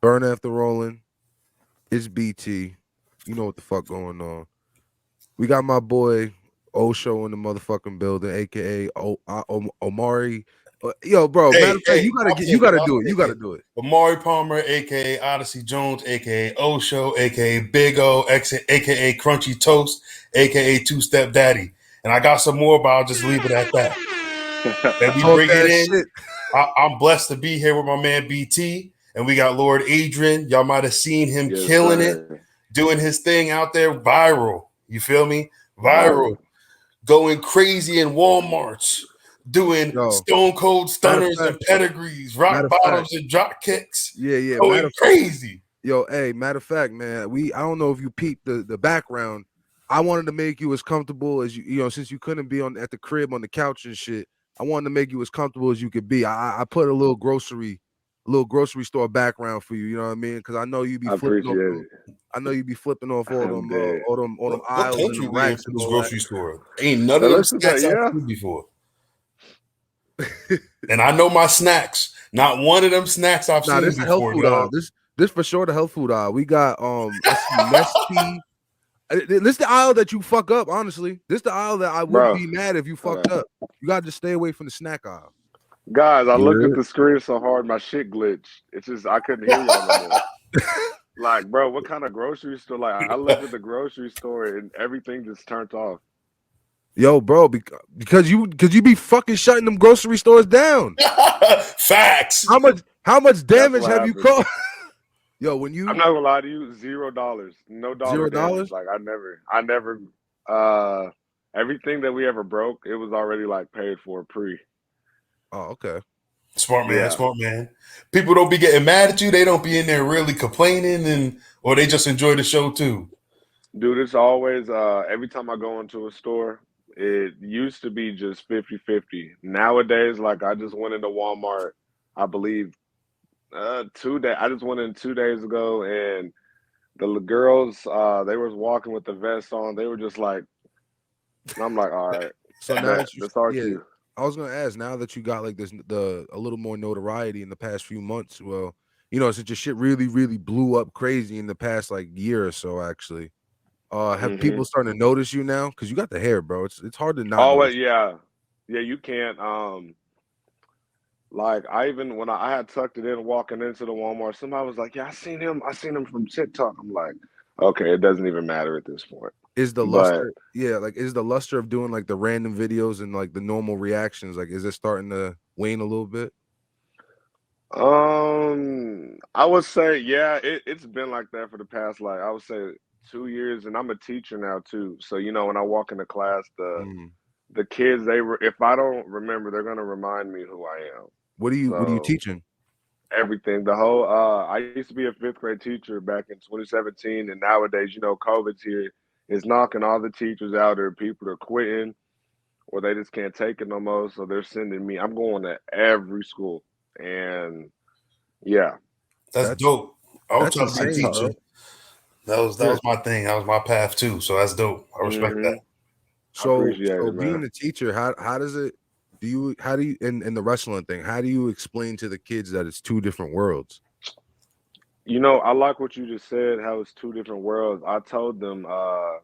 Burn after rolling. It's BT. You know what the fuck going on. We got my boy Osho in the motherfucking building, aka Omari. Yo, bro. Matter Hey, of fact, hey, you gotta do it. You gotta do it. Amari Palmer, aka Odyssey Jones, aka Osho, aka Big O, aka Crunchy Toast, aka Two Step Daddy. And I got some more, but I'll just leave it at that. And we Talk bring it that in. shit. I'm blessed to be here with my man BT, and we got Lord Adrian. Y'all might have seen him Yes, killing it, sir. doing his thing out there, viral. You feel me? Viral, Viral. going crazy in Walmarts, doing Yo, stone cold matter of stunners fact, and pedigrees, matter rock of fact, bottoms and drop kicks, yeah. going crazy. Yo, hey, matter of fact, man, I don't know if you peeped the background. I wanted to make you as comfortable as you know, since you couldn't be on at the crib on the couch and shit. I wanted to make you as comfortable as you could be. I put a little grocery store background for you. You know what I mean? Because I know you be I flipping off. appreciate it. I know you be flipping off I'm dead. all them What aisles and country the we in racks for and this all that. grocery store? Ain't none Now of them listen to snacks I've yeah. seen before. And I know my snacks. Not one of them snacks I've Nah, seen this a health before, food aisle. dog. This for sure the health food aisle. We got I see Nestea. This the aisle that you fuck up, honestly. This the aisle that I wouldn't Bro. be mad if you fucked Okay. up. You gotta just stay away from the snack aisle. Guys, I looked at Yeah. the screen so hard my shit glitched. It's just I couldn't hear y'all no more. Like, bro, what kind of grocery store? Like, I looked at the grocery store and everything just turned off. Yo, bro, because you be fucking shutting them grocery stores down. Facts. How much That's damage what have you happened. caused? Yo, when I'm you not gonna lie to you, $0, no dollar damage. $0? Like I never, uh, everything that we ever broke, it was already like paid for pre. Oh, okay. Smart man, Yeah, smart man. People don't be getting mad at you. They don't be in there really complaining, and or they just enjoy the show too. dude, it's always every time I go into a store, it used to be just 50-50. Nowadays, like I just went into Walmart, I believe 2 day. I just went in 2 days ago, and the girls they was walking with the vest on. They were just like, and I'm like, all right, So now bet that that's our yeah, cue. I was gonna ask now that you got like a little more notoriety in the past few months. Well, since your shit really blew up crazy in the past like year or so, actually. Have Hmm people starting to notice you now? Because you got the hair, bro. It's hard to not Oh notice. wait, yeah, yeah. You can't. Like I even when I had tucked it in walking into the Walmart, somebody was like, "Yeah, I seen him. I seen him from TikTok." I'm like, okay, it doesn't even matter at this point. Is the But luster, yeah, like is the luster of doing like the random videos and like the normal reactions, like is it starting to wane a little bit? I would say, yeah, it's been like that for the past, like I would say 2 years, and I'm a teacher now too. So when I walk into class, Mm. the kids if I don't remember, they're gonna remind me who I am. What are you So teaching? everything, the whole I used to be a fifth grade teacher back in 2017, and nowadays, COVID's here, is knocking all the teachers out, or people are quitting, or they just can't take it no more. So they're sending me. I'm going to every school, and yeah, That's That's dope. I was that's trying to be a I insane, teacher. bro. That Yeah. was my thing. That was my path too. So that's dope. I respect hmm that. I So appreciate so it, man. being a teacher, how does it how do you in the wrestling thing, how do you explain to the kids that it's two different worlds? I like what you just said. How it's two different worlds. I told them, I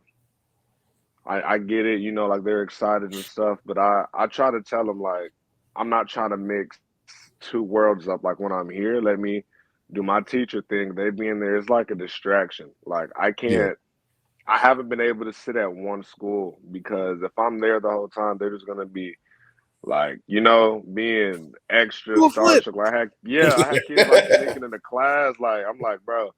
get it. Like they're excited and stuff, but I try to tell them like I'm not trying to mix two worlds up. Like when I'm here, let me do my teacher thing. They being there is like a distraction. Like Yeah. I haven't been able to sit at one school because if I'm there the whole time, they're just gonna be like, being extra Do a flip. starstruck. Like I had kids like sneaking into class. Like I'm like, bro,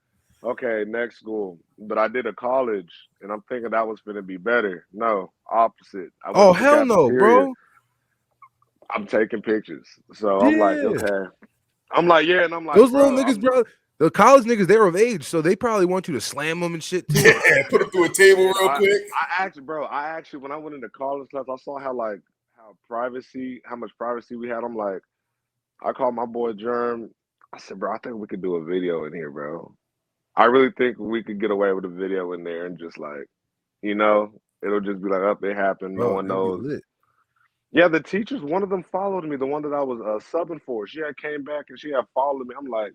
okay, next school. But I did a college, and I'm thinking that was gonna be better. No, opposite. I went Oh, to the hell no, cafeteria. bro. I'm taking pictures. So I'm like, Yeah. okay. I'm like, yeah, and I'm like, Those little bro, niggas, bro. The college niggas, they're of age, so they probably want you to slam them and shit too. Yeah, put it through a table yeah, real quick. I actually when I went into college class, I saw how much privacy we had. I'm like, I called my boy Germ. I said, bro, I think we could do a video in here, bro. I really think we could get away with a video in there and just like, it'll just be like, up, it happened. No Bro, one it'd be knows. lit. Yeah, the teachers, one of them followed me. The one that I was subbing for, she had came back and she had followed me. I'm like,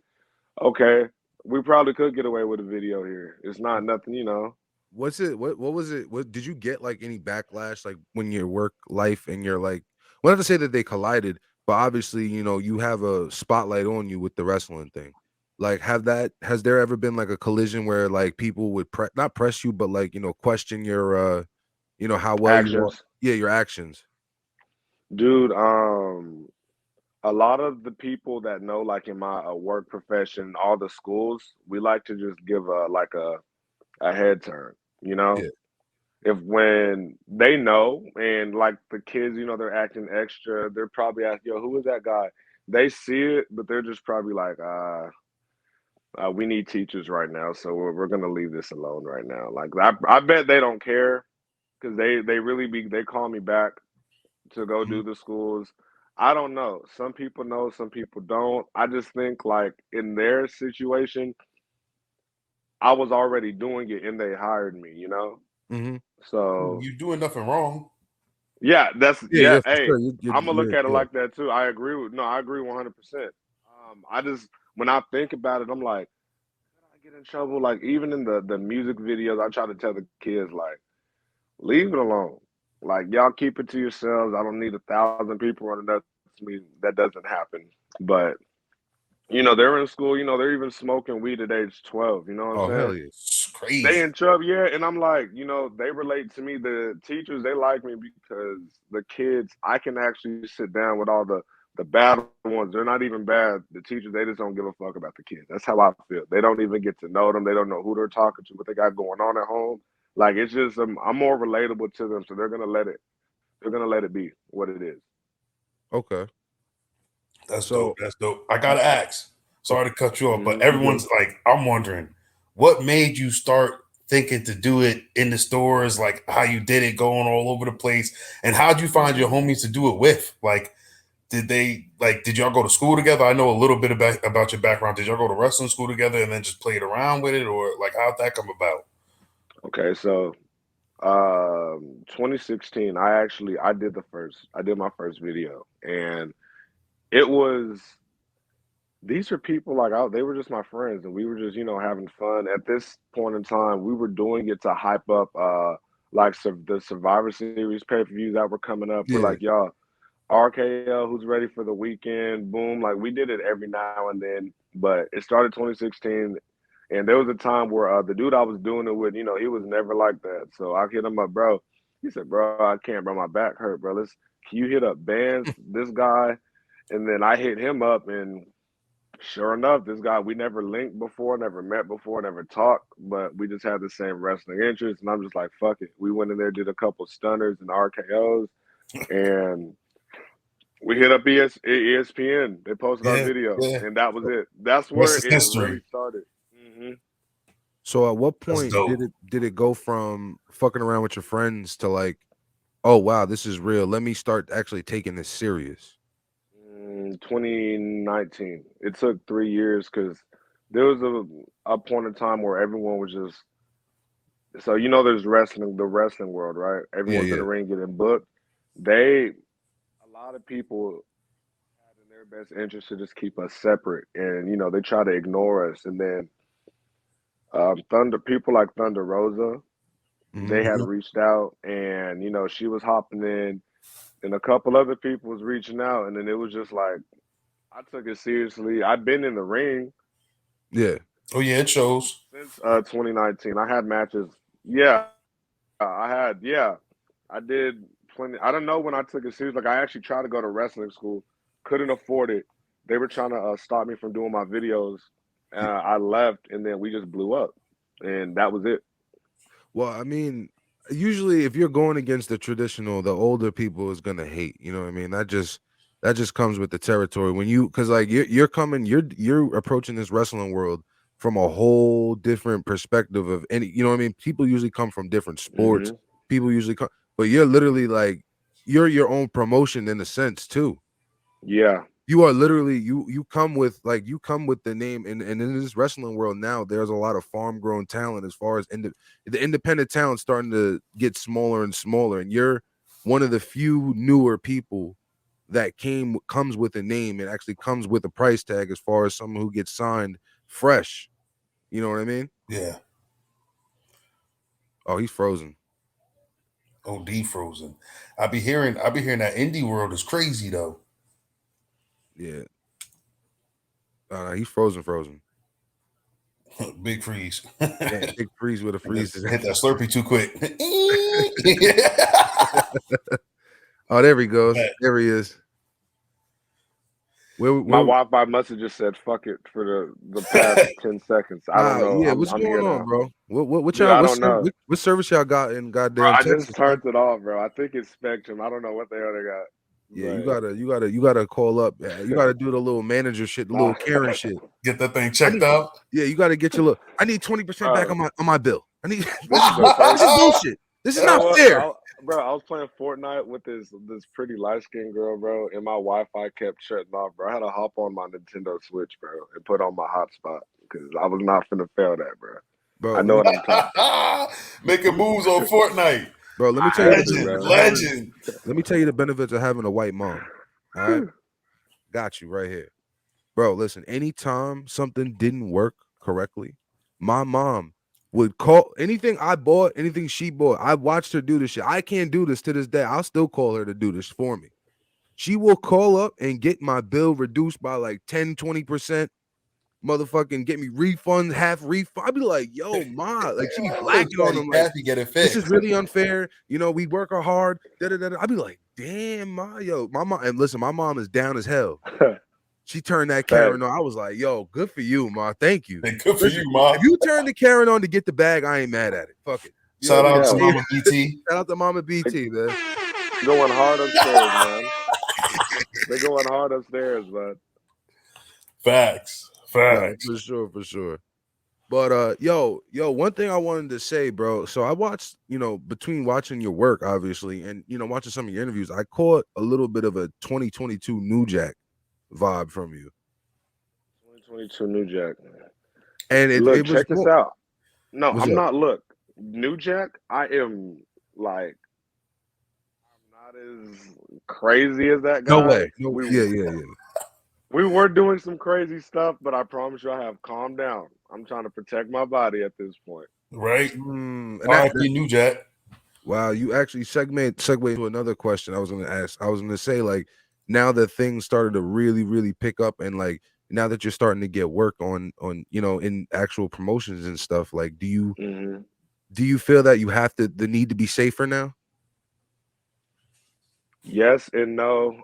okay. we probably could get away with a video here. It's not nothing, you know. What's it? What was it? What did you get like any backlash like when your work life and your like? Well, not to say that they collided, but obviously you have a spotlight on you with the wrestling thing. Like, has there ever been like a collision where like people would not press you, but like question your how well you are, Actions. yeah, your actions. Dude, a lot of the people that know, like in my work profession, all the schools, we like to just give a head turn, you know? Yeah. If when they know and like the kids, they're acting extra, they're probably asking, yo, who is that guy? They see it, but they're just probably like, we need teachers right now, so we're gonna leave this alone right now. Like I bet they don't care because they really they call me back to go Mhm. do the schools. I don't know. Some people know, some people don't. I just think like in their situation, I was already doing it and they hired me, you know? Mhm. So You doing nothing wrong. yeah, that's Yeah, yeah. yeah, for Hey, sure. I'm gonna look at it Yeah. like that too. I agree with no, I agree 100%. I just when I think about it, I'm like, I get in trouble. Like even in the music videos, I try to tell the kids like, leave it alone. Like y'all keep it to yourselves. I don't need 1,000 people running up to me. That doesn't happen. But they're in school. They're even smoking weed at age 12. You know what I'm Oh, hell saying? yeah. It's They crazy. in trouble, yeah. And I'm like, they relate to me. The teachers, they like me because the kids, I can actually sit down with all the bad ones. They're not even bad. The teachers, they just don't give a fuck about the kids. That's how I feel. They don't even get to know them. They don't know who they're talking to, what they got going on at home. Like it's just, I'm more relatable to them, so they're gonna let it. They're gonna let it be what it is. Okay. That's dope. So, That's dope. I gotta ask. Sorry to cut you off, but You good? everyone's like, I'm wondering, what made you start thinking to do it in the stores? Like how you did it, going all over the place, and how'd you find your homies to do it with? Like, did y'all go to school together? I know a little bit about your background. Did y'all go to wrestling school together and then just played around with it, or like how'd that come about? Okay, so 2016, I did my first video, and it was these are people like they were just my friends, and we were just having fun. At this point in time, we were doing it to hype up like the Survivor Series pay-per-views that were coming up. We're yeah. like, y'all, RKO, who's ready for the weekend? Boom, like we did it every now and then, but it started 2016. And there was a time where the dude I was doing it with, he was never like that. So I hit him up, bro. He said, bro, I can't, bro. My back hurt, bro. Can you hit up Bands, this guy? And then I hit him up, and sure enough, this guy, we never linked before, never met before, never talked, but we just had the same wrestling interest. And I'm just like, fuck it. We went in there, did a couple stunners and RKOs, and we hit up ESPN. They posted our Yeah, video, yeah. and that was it. That's Rest where is it really history. started. So at what That's point dope. did it go from fucking around with your friends to like, oh wow, this is real. Let me start actually taking this serious. 2019. It took 3 years because there was a point in time where everyone was just so there's wrestling, the wrestling world, right? Yeah, Everyone's in yeah. the ring getting booked. A lot of people had in their best interest to just keep us separate, and they try to ignore us. And then Thunder people like Thunder Rosa, Hmm. they had reached out, and she was hopping in, and a couple other people was reaching out, and then it was just like I took it seriously. I've been in the ring Yeah. Oh yeah, it shows. since 2019. I had matches. I did plenty. I don't know when I took it serious. Like I actually tried to go to wrestling school, couldn't afford it. They were trying to stop me from doing my videos. I left, and then we just blew up, and that was it. Well, I mean, usually if you're going against the traditional, the older people is gonna hate. You know what I mean? That just comes with the territory. When you because like you're coming, you're approaching this wrestling world from a whole different perspective of any, you know what I mean? People usually come from different sports. Hmm. People usually come, but you're literally like you're your own promotion in a sense too. Yeah. You are literally you come with like you come with the name and in this wrestling world now there's a lot of farm grown talent as far as the independent talent starting to get smaller and smaller, and you're one of the few newer people that comes with a name and actually comes with a price tag as far as someone who gets signed fresh. You know what I mean? Yeah. Oh, he's frozen. OD frozen. I be hearing that indie world is crazy though. Yeah. He's frozen. Big freeze. Yeah, big freeze with a freeze. Hit that Slurpee too quick. Oh, there he goes. There he is. My Wi-Fi must have just said "fuck it" for the past 10 seconds. I don't know. Yeah, I'm what's going on, now. bro? What Dude, y'all? I don't know. What service y'all got in Bro, goddamn I Texas? just turned it off, bro. I think it's Spectrum. I don't know what the hell they got. Yeah, But you gotta call up. You gotta do the little manager shit, the little Karen shit. Get that thing checked out. Yeah, you gotta get your look. I need 20% back on my bill. I need this is bullshit. This is not fair. Bro, I was playing Fortnite with this pretty light skinned girl, bro, and my Wi-Fi kept shutting off, bro. I had to hop on my Nintendo Switch, bro, and put on my hotspot because I was not finna fail that, bro. I know what I'm talking. Making moves on Fortnite. Bro, let me tell you legend. Let me tell you the benefits of having a white mom. All right. Got you right here. Bro, listen, anytime something didn't work correctly, my mom would call anything I bought, anything she bought. I watched her do this shit. I can't do this to this day. I'll still call her to do this for me. She will call up and get my bill reduced by like 10, 20%. Motherfucking get me refunds, half refund. I'd be like, yo, ma, like she be blacking on them. Like, get it this is really unfair. You know, we work hard. I'd be like, damn, ma, yo, my mom. And listen, my mom is down as hell. She turned that Karen on. I was like, yo, good for you, ma. Thank you. Good for you, ma. If you turn the Karen on to get the bag, I ain't mad at it. Fuck it. Shout out to Mama BT. Shout out to Mama BT, man. Going hard upstairs, man. They're going hard upstairs, man. Facts. No, for sure. But yo, one thing I wanted to say, bro. So I watched, between watching your work, obviously, and watching some of your interviews, I caught a little bit of a 2022 New Jack vibe from you. 2022 New Jack. And look, check this out. No, I'm not. Look, New Jack, I am like, I'm not as crazy as that guy. No way. Yeah. We were doing some crazy stuff, but I promise you I have calmed down. I'm trying to protect my body at this point. Right. R.I.P. New Jack. Wow, you actually segue to another question I was going to ask. I was going to say, like, now that things started to really, really pick up, and like now that you're starting to get work on in actual promotions and stuff, like, do you feel that you have the need to be safer now? Yes and no.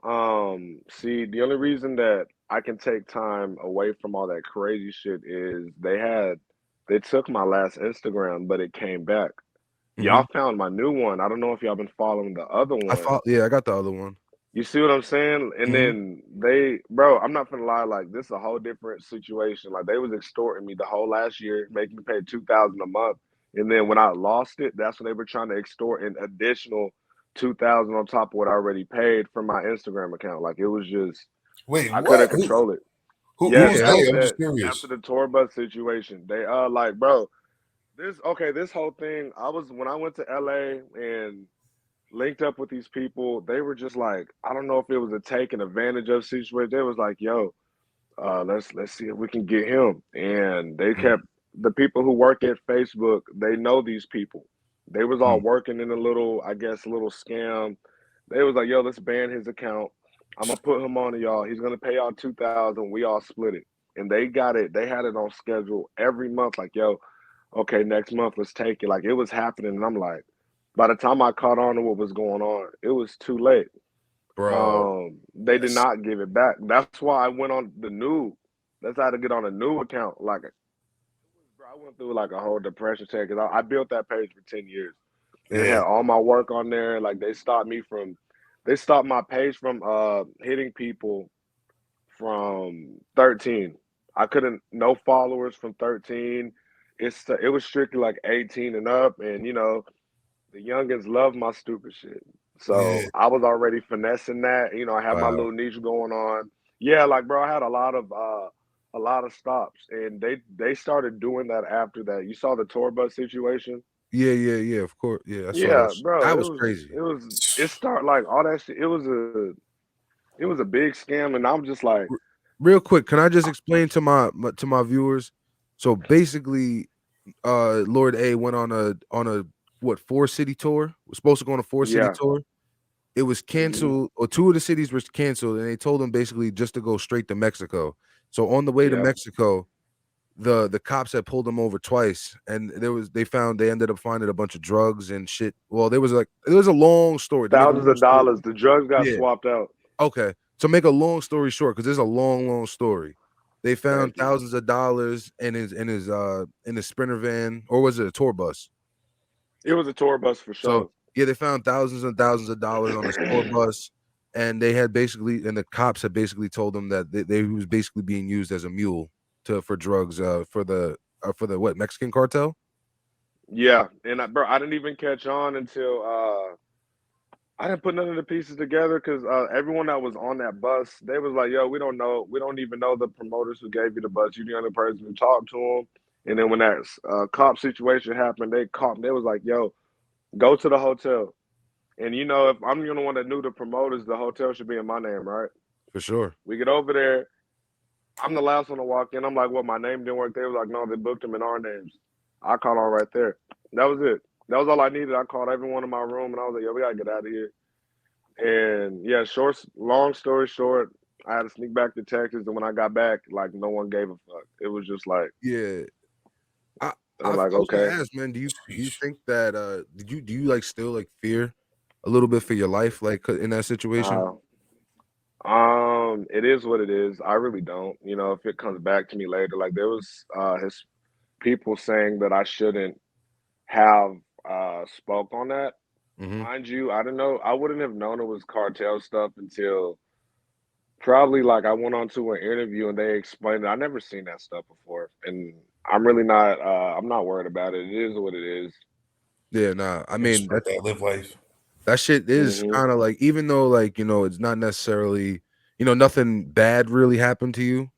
See, the only reason that I can take time away from all that crazy shit is they took my last Instagram, but it came back. Y'all found my new one. I don't know if y'all been following the other one. I got the other one. You see what I'm saying? And then I'm not gonna lie, like this is a whole different situation. Like they was extorting me the whole last year, making me pay $2,000 a month. And then when I lost it, that's when they were trying to extort an additional $2,000 on top of what I already paid from my Instagram account. Like it was just I couldn't control it. Who's they? I'm just curious. After the tour bus situation, they like, bro, this whole thing. When I went to LA and linked up with these people, they were just like, I don't know if it was a taking advantage of situation. They was like, yo, let's see if we can get him. And they kept the people who work at Facebook, they know these people. They was all working in a little scam. They was like, yo, let's ban his account. I'm gonna put him on to y'all. He's gonna pay y'all $2,000. We all split it. And they got it. They had it on schedule every month. Like, yo, okay, next month, let's take it. Like it was happening. And I'm like, by the time I caught on to what was going on, it was too late. Bro. They did not give it back. That's why I went on the new. That's how to get on a new account. Like, bro, I went through like a whole depression check because I built that page for 10 years. And it had all my work on there. Like they stopped my page from hitting people from 13. I couldn't, no followers from 13. It was strictly like 18 and up, and the youngins love my stupid shit. So I was already finessing that. I had my little niche going on. Yeah, like bro, I had a lot of stops, and they started doing that after that. You saw the tour bus situation. Yeah, of course. Yeah, bro, that was crazy. It started like all that shit. It was a big scam, and I'm just like, real quick, can I just explain to my viewers? So basically, Lord A went on a what 4-city tour. Was supposed to go on a 4-city Yeah. tour. It was canceled, or 2 of the cities were canceled, and they told him basically just to go straight to Mexico. So on the way to Yeah. Mexico, the cops had pulled him over twice, and they ended up finding a bunch of drugs and shit. Well, there was a long story to make a Thousands long of story. dollars. The drugs got Yeah. swapped out. Okay. To make a long story short, because there's a long story. They found Thank you. thousands of dollars in his Sprinter van, or was it a tour bus? It was a tour bus for So sure. yeah, they found thousands and thousands of dollars on this tour bus, and the cops had basically told them that they was basically being used as a mule for drugs for the what Mexican cartel Yeah, and bro, I didn't even catch on until I didn't put none of the pieces together because everyone that was on that bus, they was like, "Yo, we don't know, we don't even know the promoters who gave you the bus. You the only person who talked to them." And then when that cop situation happened, they caught. They was like, "Yo, go to the hotel." And you know, if I'm the only one that knew the promoters, the hotel should be in my name, right? for sure. We get over there. I'm the last one to walk in. I'm like, "Well, my name didn't work." They was like, "No, they booked him in our names." I called on right there. That was it. That was all I needed. I called everyone in my room, and I was like, "Yo, we gotta get out of here." And yeah, long story short, I had to sneak back to Texas, and when I got back, like no one gave a fuck. It was just like, Yeah, I I'm I like, was gonna okay, ask, man. Do you Sheesh. think that do you like still like fear a little bit for your life like in that situation? uh, it is what it is. I really don't. You know, if it comes back to me later, like there was his people saying that I shouldn't have spoke on that. Hmm. Mind you, I don't know. I wouldn't have known it was cartel stuff until probably like I went on to an interview and they explained it. I never seen that stuff before, and I'm really not. I'm not worried about it. It is what it is. Yeah, nah. I You mean respect that. Live life. that shit is Hmm. kind of like, even though like it's not necessarily nothing bad really happened to you,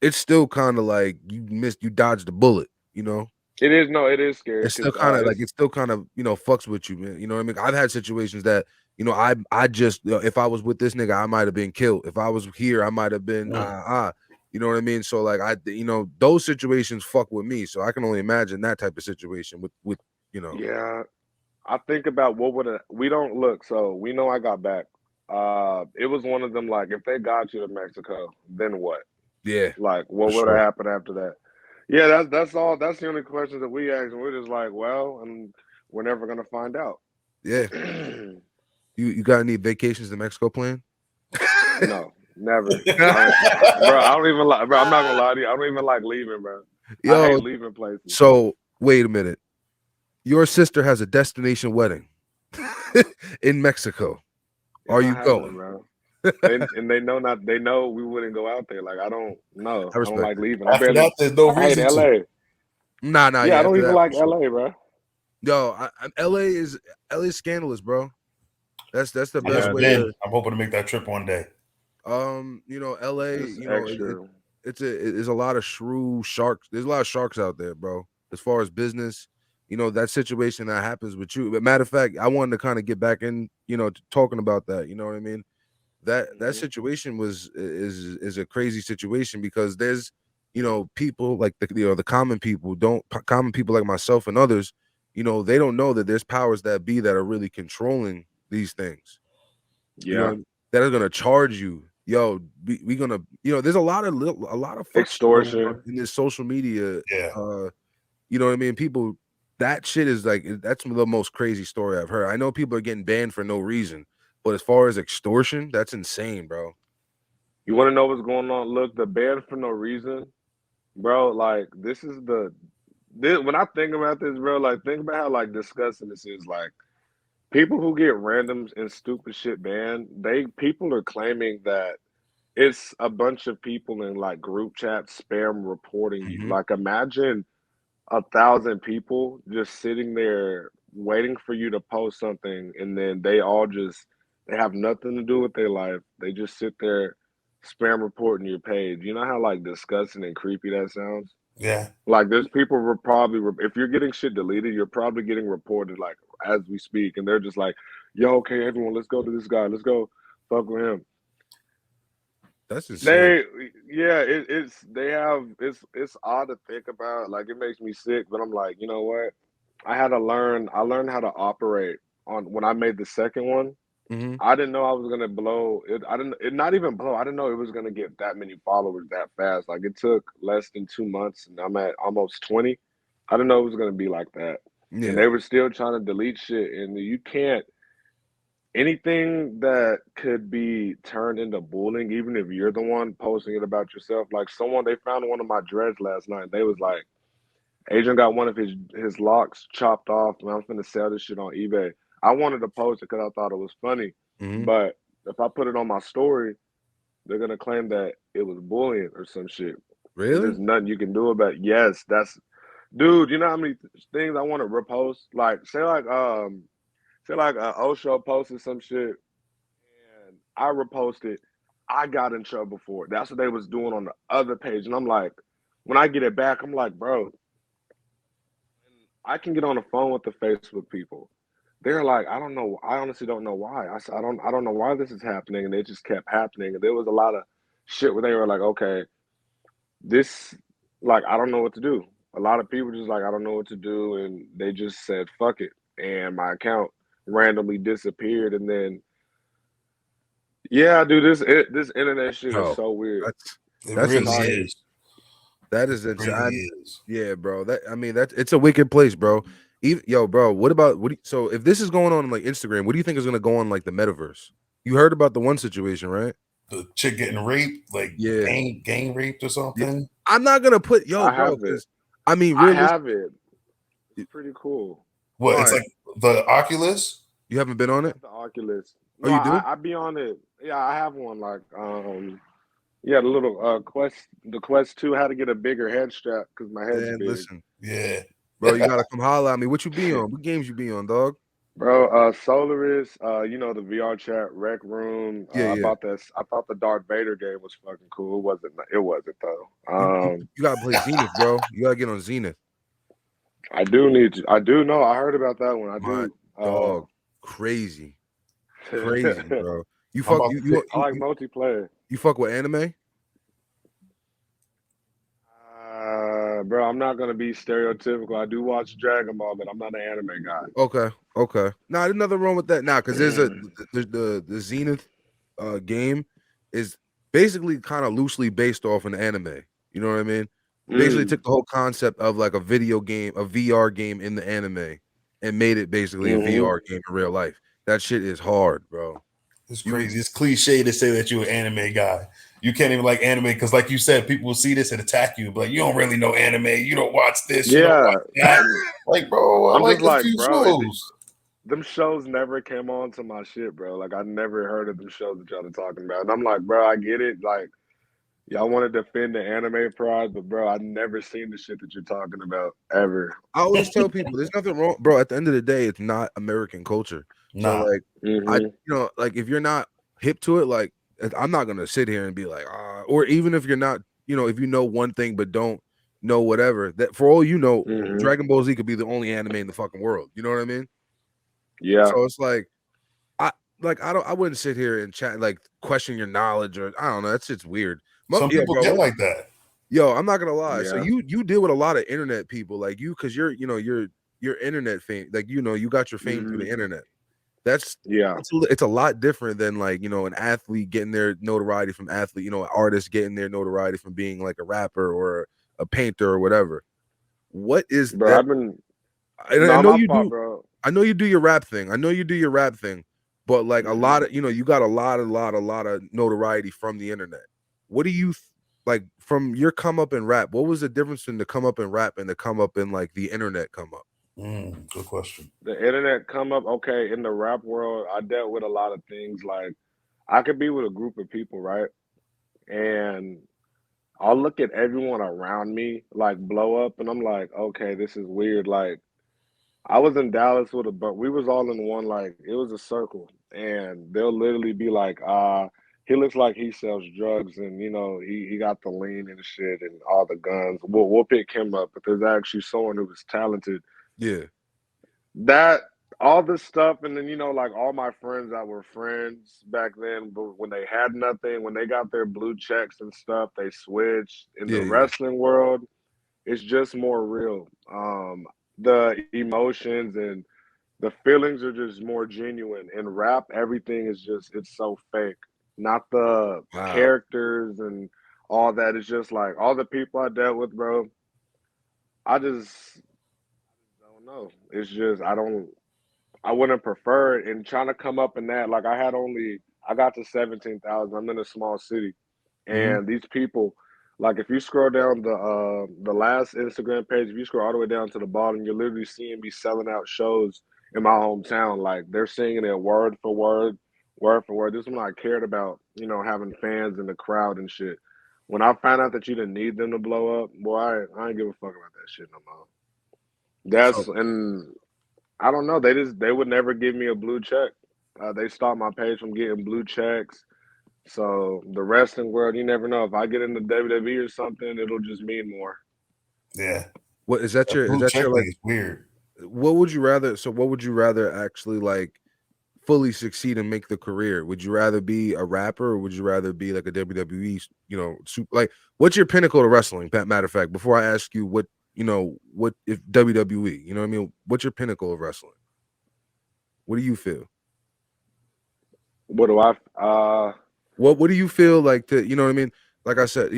it's still kind of like you dodged a bullet. It is no. It is scary It's still because kind of like it's it still kind of fucks with you, man. You know what I mean? I've had situations that I just if I was with this nigga, I might have been killed. If I was here, I might have been Mm. You know what I mean? So like those situations fuck with me. So I can only imagine that type of situation with you know yeah. I think about what would we don't look. So we know I got back. It was one of them like if they got you to Mexico, then what? yeah, Like what for would have sure. happened after that? Yeah, that's all. That's the only questions that we ask, and we're just like, well, and we're never gonna find out. Yeah. You got any vacations to Mexico planned? No, never. Bro, I don't even like, bro. I'm not gonna lie to you. I don't even like leaving, bro. I Yo, hate leaving places. so wait a minute. Your sister has a destination wedding in Mexico. It's Are not you happening, going? bro. They know not. They know we wouldn't go out there. Like I don't know. I I don't respect like it. leaving. After that, there's no I hate reason to. LA. Nah, Yeah, yeah. I don't After even that, like for sure. LA, bro. Yo, LA is scandalous, bro. That's the I've best never Yeah, way been. to I'm hoping to make that trip one day. LA, it's extra. it's a lot of sharks. There's a lot of sharks out there, bro. As far as business, that situation that happens with you. But matter of fact, I wanted to kind of get back in, to talking about that. You know what I mean? That Hmm. situation is a crazy situation because there's people like the common people like myself and others, they don't know that there's powers that be that are really controlling these things. You know what Yeah, I mean? That are gonna charge you. Yo, we gonna there's a lot of fuck shit going on extortion. in this social media. Yeah. Uh, you know what I mean? People, that shit is like that's the most crazy story I've heard. I know people are getting banned for no reason, but as far as extortion, that's insane, bro. You want to know what's going on? Look, the ban for no reason, bro. Like this. When I think about this, bro, like think about how like disgusting this is. Like people who get random and stupid shit banned, people are claiming that it's a bunch of people in like group chats spam reporting you. Hmm. Like imagine 1,000 people just sitting there waiting for you to post something, and then they have nothing to do with their life. They just sit there spam reporting your page. You know how like disgusting and creepy that sounds? Yeah. Like there's people were probably if you're getting shit deleted, you're probably getting reported like as we speak, and they're just like, "Yo, okay, everyone, let's go to this guy. Let's go fuck with him." That's insane. It's odd to think about. Like it makes me sick, but I'm like, you know what? I learned how to operate on when I made the second one. Mm-hmm. I didn't know I was gonna blow it. I didn't it not even blow. I didn't know it was gonna get that many followers that fast. Like it took less than 2 months and I'm at almost 20. I didn't know it was gonna be like that. And Yeah. they were still trying to delete shit and you can't anything that could be turned into bullying, even if you're the one posting it about yourself. Like someone they found one of my dreads last night. They was like, Adrian got one of his locks chopped off, and I'm finna sell this shit on eBay. I wanted to post it because I thought it was funny, Mm-hmm. but if I put it on my story, they're gonna claim that it was bullying or some shit, and Really? there's nothing you can do about it. Yes, that's dude. You know how many things I want to repost? Like say like Osho posted some shit, and I reposted. I got in trouble for it. That's what they was doing on the other page, and I'm like, when I get it back, I'm like, bro, I can get on the phone with the Facebook people. They're like, I don't know. I honestly don't know why. I said, I don't know why this is happening, and it just kept happening. And there was a lot of shit where they were like, okay, this, like, I don't know what to do. A lot of people just like, I don't know what to do, and they just said, fuck it, and my account randomly disappeared. And then, yeah, dude, this internet shit is Oh, so weird. that's It that's really Like, insane. is. That is It really insane. is. Yeah, bro. That I mean, it's a wicked place, bro. Even, yo, bro. What about so if this is going on like Instagram, what do you think is gonna go on like the metaverse? You heard about the one situation, right? The chick getting raped, like Yeah. gang raped or Yeah. something. I'm not gonna put I bro, have it. because I mean, I realistic. have it. It's pretty cool. What? All It's right, like the Oculus. you haven't been on I it? have the Oculus. Oh, No, you do? I be on it. Yeah, I have one. Like, yeah, the little the Quest 2 had to get a bigger head strap because my head's Man, big. listen, Yeah. bro, you gotta come holler at me. What you be on? What games you be on, dog? Bro, Solaris, you know the VR chat Rec Room. Yeah, yeah. I thought the Darth Vader game was fucking cool. It wasn't though. You gotta play Zenith, bro. You gotta get on Zenith. I do need to. I do know. I heard about that one. I My do. dog, crazy, crazy, bro. You I'm fuck about you to you take. I you like you, multiplayer. you fuck with anime? Bro, I'm not gonna be stereotypical. I do watch Dragon Ball, but I'm not an anime guy. Okay, okay. Nah, there's nothing wrong with that. Nah, because there's the Zenith game is basically kind of loosely based off an anime. You know what I mean? Basically Mm, took the whole concept of like a video game, a VR game in the anime, and made it basically a hmm VR game in real life. That shit is hard, bro. It's You crazy. It's cliche to say that you're an anime guy. You can't even like anime because, like you said, people will see this and attack you. But like, you don't really know anime. You don't watch this. You don't watch Yeah, that. I'm. Like, bro, I I'm like just a like, few bro. shows. Them shows never came on to my shit, bro. Like I never heard of them shows that y'all are talking about. And I'm like, bro, I get it. Like y'all want to defend the anime pride, but bro, I never seen the shit that you're talking about ever. I always tell people there's nothing wrong, bro. At the end of the day, it's not American culture. So Nah, like Hmm like if you're not hip to it, like I'm not gonna sit here and be like, or even if you're not, if you know one thing but don't know whatever, that for all you know, hmm Dragon Ball Z could be the only anime in the fucking world. You know what I mean? Yeah, So it's like I I wouldn't sit here and chat like question your knowledge or I don't know. That's just weird. some Yeah, people bro. get like that. Yo, I'm not gonna lie. So yeah, you deal with a lot of internet people, like you, because you're internet fame, like you got your fame through hmm the internet. That's yeah, it's a lot different than like an athlete getting their notoriety from athlete, an artist getting their notoriety from being like a rapper or a painter or whatever. What is bro. that? I've been I no, know my you fault, do. bro. I know you do your rap thing. I know you do your rap thing, but like a Hmm lot of you got a lot of notoriety from the internet. What do you like from your come up in rap? What was the difference in the come up in rap and the come up in like the internet come up? Good question. The internet come up. Okay, in the rap world, I dealt with a lot of things. Like I could be with a group of people, right? And I'll look at everyone around me like blow up, and I'm like, okay, this is weird. Like I was in Dallas with but we was all in one like it was a circle, and they'll literally be like, he looks like he sells drugs, and he got the lean and shit and all the guns. We'll pick him up, but there's actually someone who was talented. Yeah. That all this stuff, and then like all my friends that were friends back then, but when they had nothing, when they got their blue checks and stuff, they switched. In the Yeah. wrestling world, it's just more real. The emotions and the feelings are just more genuine. In rap, everything is just it's so fake. Not the Wow. characters and all that. It's just like all the people I dealt with, bro. I just don't know. It's just I wouldn't prefer it. And trying to come up in that, like I got to 17,000. I'm in a small city, Hmm. and these people, like if you scroll down the last Instagram page, if you scroll all the way down to the bottom, you're literally seeing me selling out shows in my hometown. Like they're singing it word for word, word for word. This is when I cared about, having fans in the crowd and shit. When I found out that you didn't need them to blow up, boy, I ain't give a fuck about that shit no more. So And I don't know. They would never give me a blue check. They stopped my page from getting blue checks. So the wrestling world, you never know. If I get into WWE or something, it'll just mean more. Yeah, what is that that your is blue that check your thing like is weird. what would you rather what would you rather actually like fully succeed and make the career? Would you rather be a rapper or would you rather be like a WWE, like what's your pinnacle to wrestling? Matter of fact, before I ask you what if WWE, you know what I mean? What's your pinnacle of wrestling? What do you feel? What do I? What do you feel like to, you know what I mean? Like I said,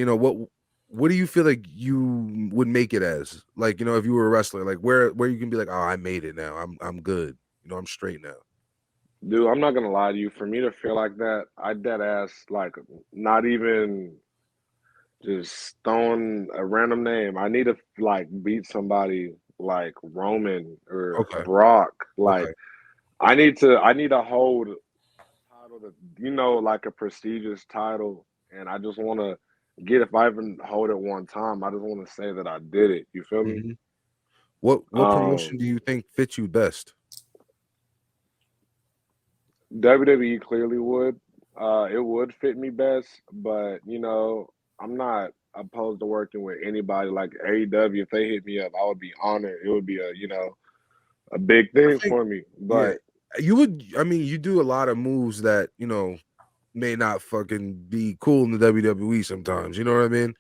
what do you feel like you would make it as? Like, if you were a wrestler, like where you can be like, "Oh, I made it now. I'm good. I'm straight now." Dude, I'm not gonna lie to you. For me to feel like that, I dead ass like not even just throwing a random name. I need to like beat somebody like Roman or Okay. Brock. Like Okay. I need to hold title that like a prestigious title, and I just want to get if I even hold it one time, I just want to say that I did it. You feel me? Hmm. What promotion Um, do you think fits you best? WWE clearly would. It would fit me best, but I'm not opposed to working with anybody like AEW. If they hit me up, I would be honored. It would be a big I thing think, for me. yeah, But you would. I mean, you do a lot of moves that may not fucking be cool in the WWE sometimes. You know what I mean?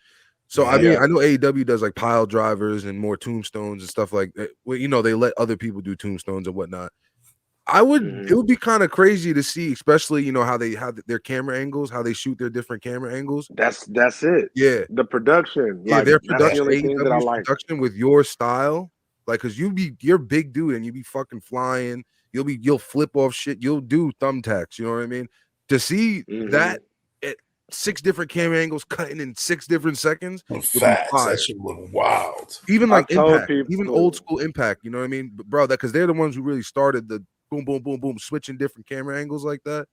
So I Yeah, mean, yeah, I know AEW does like pile drivers and more tombstones and stuff like that. Well, they let other people do tombstones and whatnot. It hmm would be kind of crazy to see, especially how they have their camera angles, how they shoot their different camera angles. that's it. Yeah, The production, yeah, like their that's the yeah, production, only thing that I AEW's like. production with your style, like, cause you're big dude and you be fucking flying. You'll flip off shit. You'll do thumbtacks. You know what I mean? To see hmm that at 6 different camera angles cutting in 6 different seconds would be facts. That fire. should look wild. Even I like told Impact, even old people, school Impact. You know what I mean, bro? That because they're the ones who really started the boom, boom, boom, boom, switching different camera angles like that.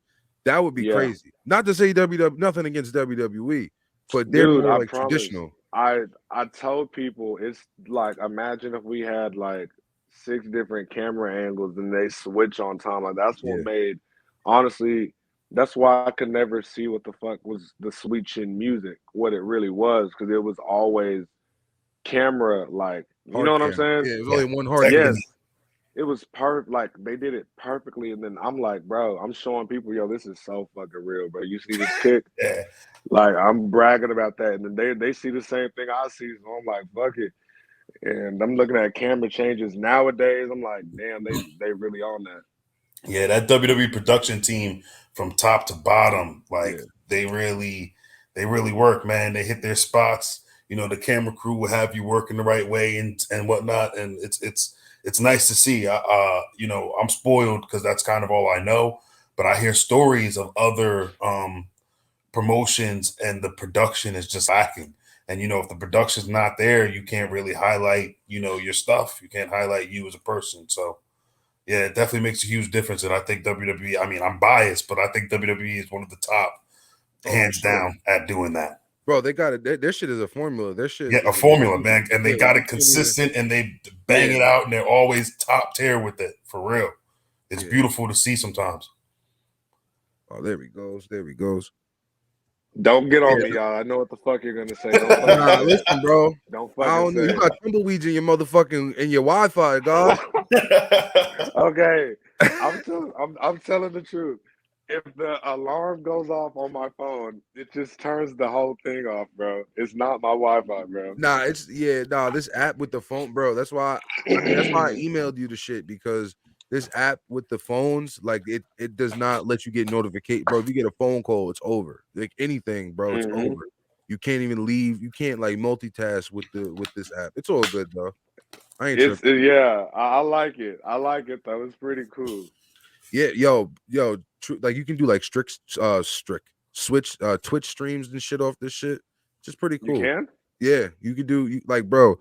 That would be yeah, crazy. Not to say WWE, nothing against WWE, but they're dude, more I like promise. traditional. I told people it's like imagine if we had like 6 different camera angles and they switch on time. Like that's what Yeah. made honestly. That's why I could never see what the fuck was the switch in music, what it really was, because it was always camera like you know Hard what I'm cam. saying? Yeah, it was Yeah, only one hard Yes, cam. technique. it was like they did it perfectly, and then I'm like, bro, I'm showing people, yo, this is so fucking real, bro. You see this kick? Yeah, Like I'm bragging about that, and then they see the same thing I see, so I'm like, fuck it. And I'm looking at camera changes nowadays. I'm like, damn, they really on that. yeah. That WWE production team from top to bottom, like Yeah. they really work, man. They hit their spots. The camera crew will have you working the right way and whatnot, and it's nice to see. I'm spoiled because that's kind of all I know, but I hear stories of other promotions and the production is just lacking. And if the production's not there, you can't really highlight, your stuff. You can't highlight you as a person. So yeah, it definitely makes a huge difference. And I think WWE, I mean, I'm biased, but I think WWE is one of the top, Oh, for hands sure. down, at doing that. Bro, they got it. Their shit is a formula. Their shit Yeah, a is formula, man. And they yeah, got you it can't even consistent and they bang yeah, it out and they're always top tier with it. For real. It's yeah. beautiful to see sometimes. Oh, there he goes. There he goes. Don't get on me, y'all. I know what the fuck you're gonna say. Don't fucking Nah, say it. listen, bro. Don't I fucking don't know. say You it. got tumbleweeds in your motherfucking in your Wi-Fi, God. Okay, I'm telling the truth. If the alarm goes off on my phone, it just turns the whole thing off, bro. It's not my Wi-Fi, bro. Nah, this app with the phone, bro. That's why I emailed you the shit because this app with the phones, like it does not let you get notification, bro. If you get a phone call, it's over. Like anything, bro, it's Mhm. over. You can't even leave. You can't like multitask with this app. It's all good though. I ain't tripping. Yeah, I like it. I like it though. It's pretty cool. Yeah, like you can do like switch Twitch streams and shit off this shit. Just pretty You cool. can? Yeah, you could do like, bro.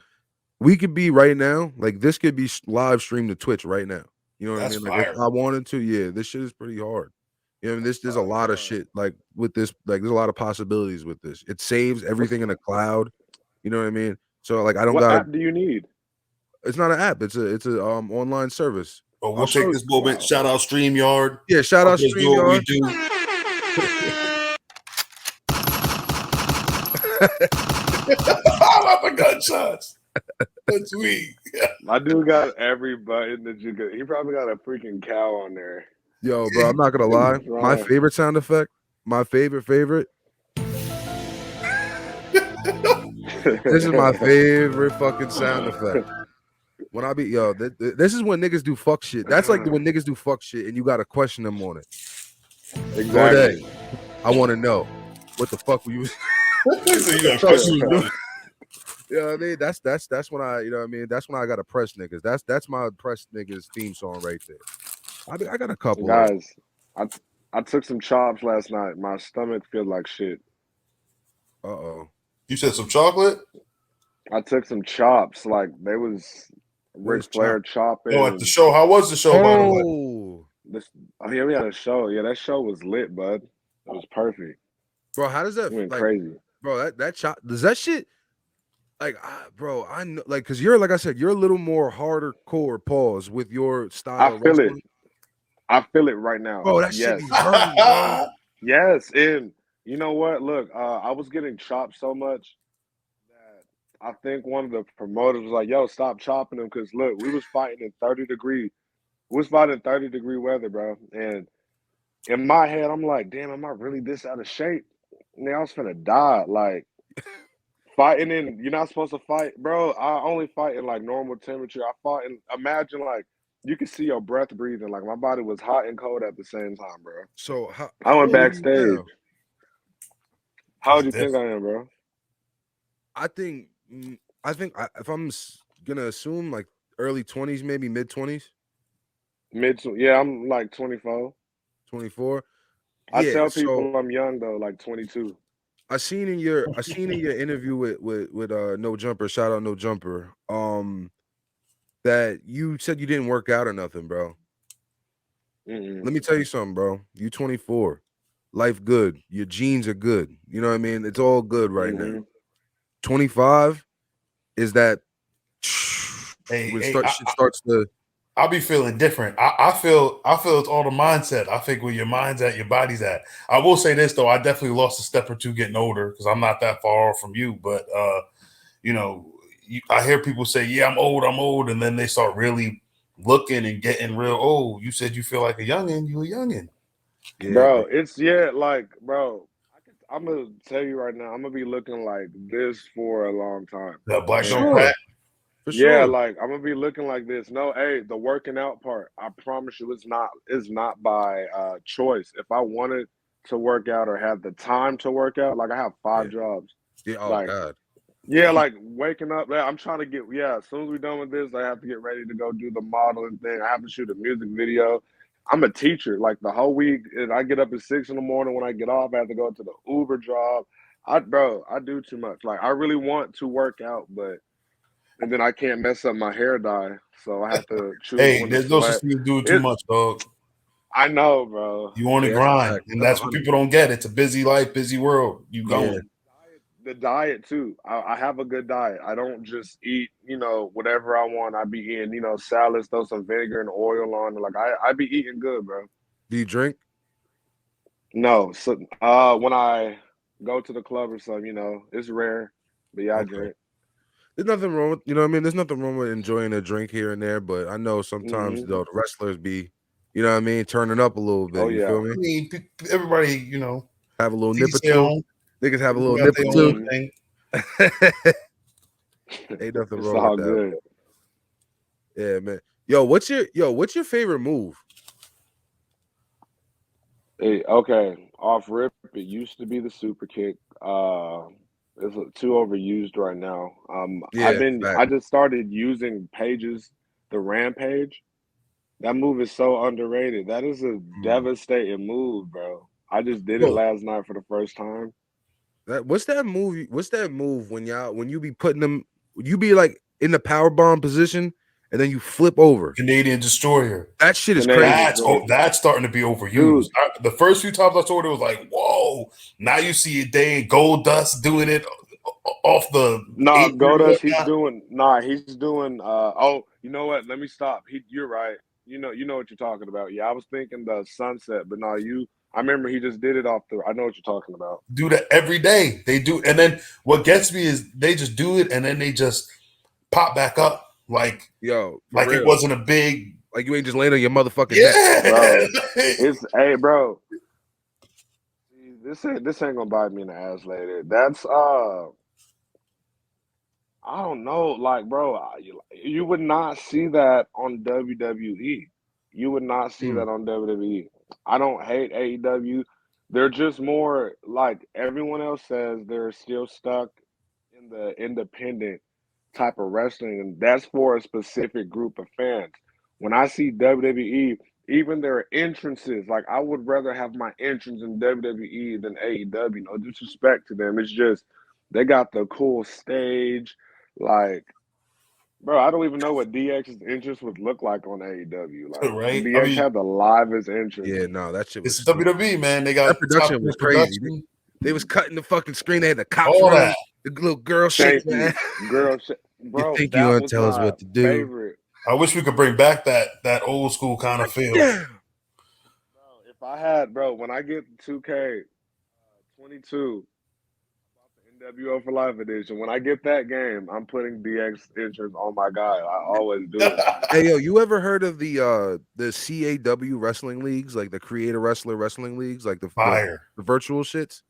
We could be right now, like this could be live streamed to Twitch right now. You know what I That's mean? Like if fire. I wanted to, yeah, this shit is pretty hard. You know, what I mean, there's a Oh lot of yeah. shit like with this, like there's a lot of possibilities with this. It saves everything in the cloud. You know what I mean? So like I don't What gotta. app do you need? It's not an app. It's a online service. But I'll we'll show take you. this moment. Wow. Shout out StreamYard. Yeah, shout out Help us do what we StreamYard. do. I love the gunshots. That's sweet. My dude got every button that you could. He probably got a freaking cow on there. Yo, bro, I'm not gonna lie. My Right. favorite sound effect, my favorite. This is my favorite fucking sound effect. When I be this is when niggas do fuck shit. That's like when niggas do fuck shit and you gotta question them on it. Corday, Exactly. I want to know what the fuck were you? So you got Fuck you questions. doing? You know what I mean? That's when I, you know what I mean? That's when I gotta press niggas. That's my press niggas theme song right there. I got a couple of. Guys, I took some chops last night. My stomach feels like shit. Uh-oh. You said some chocolate? I took some chops. Like they was What Ric is Flair chop? chopping. Oh, at the show. How was the show, by the way? Oh, This, oh yeah, we had a show. Yeah, that show was lit, bud. It was perfect. bro, how does that We went like, crazy. bro? That chop does that shit like, bro? I know, like, cause you're like I said, you're a little more harder core pause with your style I of feel it. wrestling. I feel it right now. Bro, that shit Yes. be hurting, bro. Yes. And you know what? Look, I was getting chopped so much that I think one of the promoters was like, yo, stop chopping him. Cause look, we was fighting in 30-degree weather, bro. And in my head, I'm like, damn, am I really this out of shape? Man, I was finna die. Like fighting in, you're not supposed to fight, bro. I only fight in like normal temperature. I fought in, imagine like you can see your breath breathing. Like my body was hot and cold at the same time, bro. So I how went old are you backstage. now? How That's would you think different. I am, bro? I think if I'm gonna assume like early 20s, maybe mid 20s, Yeah, I'm like 24. 24. I Yeah. tell So people I'm young though, like 22. I seen in your interview with No Jumper, shout out No Jumper, that you said you didn't work out or nothing, bro. Mm-mm. Let me tell you something, bro. You 24. Life good. Your genes are good. You know what I mean? It's all good right now. Mm-hmm. 25 is that Hey, when hey, shit starts to I'll be feeling different. I feel it's all the mindset. I think where your mind's at, your body's at. I will say this though, I definitely lost a step or two getting older because I'm not that far off from you. But you know, I hear people say, "Yeah, I'm old," and then they start really looking and getting real old. You said you feel like a youngin. You a youngin. yeah, bro. Bro, like, bro, I'm gonna tell you right now, I'm gonna be looking like this for a long time. The For black don't And crack. sure. For yeah, sure. like I'm gonna be looking like this. No, hey, the working out part, I promise you it's not by choice. If I wanted to work out or had the time to work out, like I have Yeah. 5 jobs. Yeah. Oh Like, God. yeah, like waking up, yeah, I'm trying to get as soon as we're done with this, I have to get ready to go do the modeling thing. I have to shoot a music video. I'm a teacher, like the whole week, and I get up at 6 in the morning. When I get off, I have to go to the Uber job. I do too much. Like I really want to work out, but and then I can't mess up my hair dye, so I have to choose Hey, when to there's no such sweat. thing as doing too It, much, dog. I know, bro. You on the Yeah, that's a grind, fact. and That's that's what 100. people don't get. It's a busy life, busy world. You Yeah. going. The diet too. I have a good diet. I don't just eat, whatever I want. I be eating, salads, throw some vinegar and oil on it. Like I be eating good, bro. Do you drink? No, so when I go to the club or something. It's rare, but yeah, I Okay. drink. There's nothing wrong with what I mean. There's nothing wrong with enjoying a drink here and there, but I know sometimes Hmm. though the wrestlers be, what I mean, turning up a little bit. Oh You yeah. feel me? I mean, everybody, Have a little nip teach or their two. own. Niggas have a People little got nip their or own two. thing. Ain't nothing It's wrong with all that. good. Yeah, man. What's your favorite move? Hey, okay, off rip, it used to be the super kick. It's too overused right now. Yeah, I fact. just started using Pages, the Rampage. That move is so underrated. That is a Mm. devastating move, bro. I just did it Yo, last night for the first time. what's that move? What's that move when you be putting them? You be like in the power bomb position, and then you flip over. Canadian Destroyer. That shit is Canadian crazy. Destroyer. That's starting to be overused. Dude, The first few times I saw it, it was like, whoa. Now you see a day Gold Dust doing it off the nah, apron and Goldust, whatnot. he's doing oh, you know what? Let me stop. You're right. You know what you're talking about. Yeah, I was thinking the sunset, but no, I remember he just did it I know what you're talking about. Do that every day. They do, and then what gets me is they just do it, and then they just pop back up like For it real. wasn't a big Like you ain't just laying on your motherfucking neck. yeah. Bro, hey bro. This ain't gonna bite me in the ass later. That's I don't know, like, bro, you would not see that on WWE. You would not see Mm. that on WWE. I don't hate AEW. They're just more like everyone else says they're still stuck in the independent type of wrestling, and that's for a specific group of fans. When I see WWE, even their entrances, like I would rather have my entrance in WWE than AEW. No disrespect to them. It's just they got the cool stage. Like, bro, I don't even know what DX's entrance would look like on AEW. Like when Right. I DX mean, had the livest entrance. Yeah, no, that shit was it's stupid. WWE, man. They That got top production tier was crazy. production, They was cutting the fucking screen. They had the cops all running, that. the little girl Thank shaking their you, ass. girl. You Bro, think you that gonna was tell us my what to do? favorite. I wish we could bring back that old school kind of feel. Yeah. Bro, if I had, bro, when I get 2K 22, about the NWO for Life edition, when I get that game, I'm putting DX entrance on my guy. I always do. Hey you ever heard of the CAW wrestling leagues, like the creator wrestler wrestling leagues, like Fire. the virtual shits?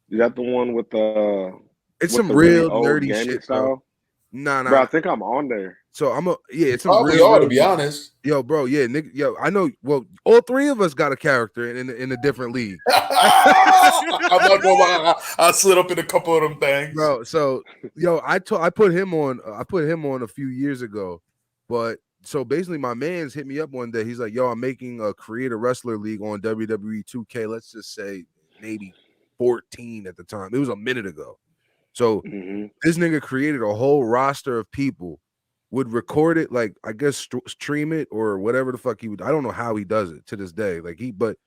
You got the one It's with some the really real old nerdy gaming shit, bro. style? Nah, Bro, I nah. think I'm on there. So it's some Probably real, are, to real. be honest. Yo, bro, yeah, nigga, I know. Well, all three of us got a character in a different league, I'm not gonna lie. I slid up in a couple of them things. bro. So, I put him on. I put him on a few years ago, but so basically, my man's hit me up one day. He's like, "Yo, I'm making a creator wrestler league on WWE 2K. Let's just say maybe 14 at the time. It was a minute ago. So Hmm. this nigga created a whole roster of people, would record it, like I guess stream it or whatever the fuck he would. I don't know how he does it to this day. But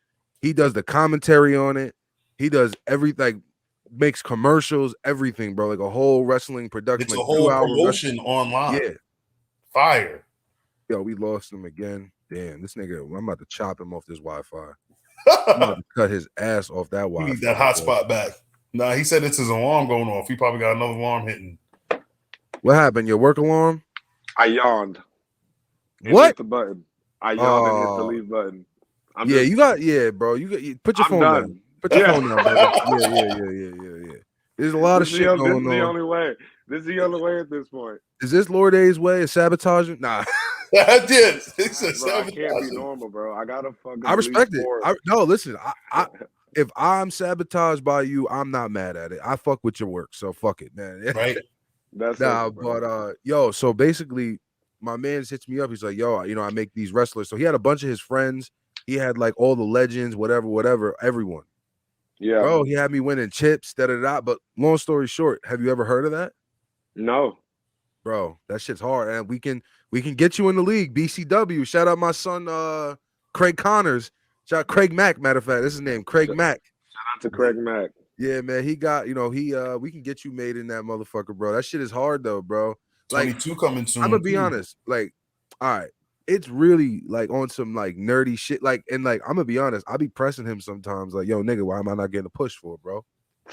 he does the commentary on it. He does everything, makes commercials, everything, bro. Like a whole wrestling production, It's like a whole 2 hour wrestling. promotion online. Yeah, Fire. yo, we lost him again. Damn, this nigga, I'm about to chop him off this Wi-Fi. I'm about You to cut his ass off that need Wi-Fi. that Bro. hotspot back. Nah, he said it's his alarm going off. He probably got another alarm hitting. What happened? Your work alarm? I yawned and What? hit the button. I yawned and hit the Oh, leave button. Bro. Put your I'm phone down. done. Put your Yeah. phone down, brother. Yeah. There's a lot of shit This going is the on. only way. This is the only way at this point. Is this Lord A's way? Is sabotaging? Nah, I did. He said Bro, I can't be sabotaging. normal, bro. I gotta fucking I at least respect it. four. No, listen. If I'm sabotaged by you, I'm not mad at it. I fuck with your work, so fuck it, man. Right? That's Nah, simple, but bro. so basically, my man hits me up. He's like, yo, I make these wrestlers. So he had a bunch of his friends. He had like all the legends, whatever, everyone. Yeah. Bro, he had me winning chips, da da da. But long story short, have you ever heard of that? No. Bro, that shit's hard. And we can get you in the league. BCW. Shout out my son Craig Connors. Shout out Craig Mack, matter of fact. This is his name, Craig Mack. Shout out to Craig Mack. Yeah, man. He got, we can get you made in that motherfucker, bro. That shit is hard though, bro. Like, 22 coming soon. I'm gonna be Too. honest. Like, all right. it's really like on some like nerdy shit. Like, and like I'm gonna be honest, I be pressing him sometimes, like, yo, nigga, why am I not getting a push for, bro?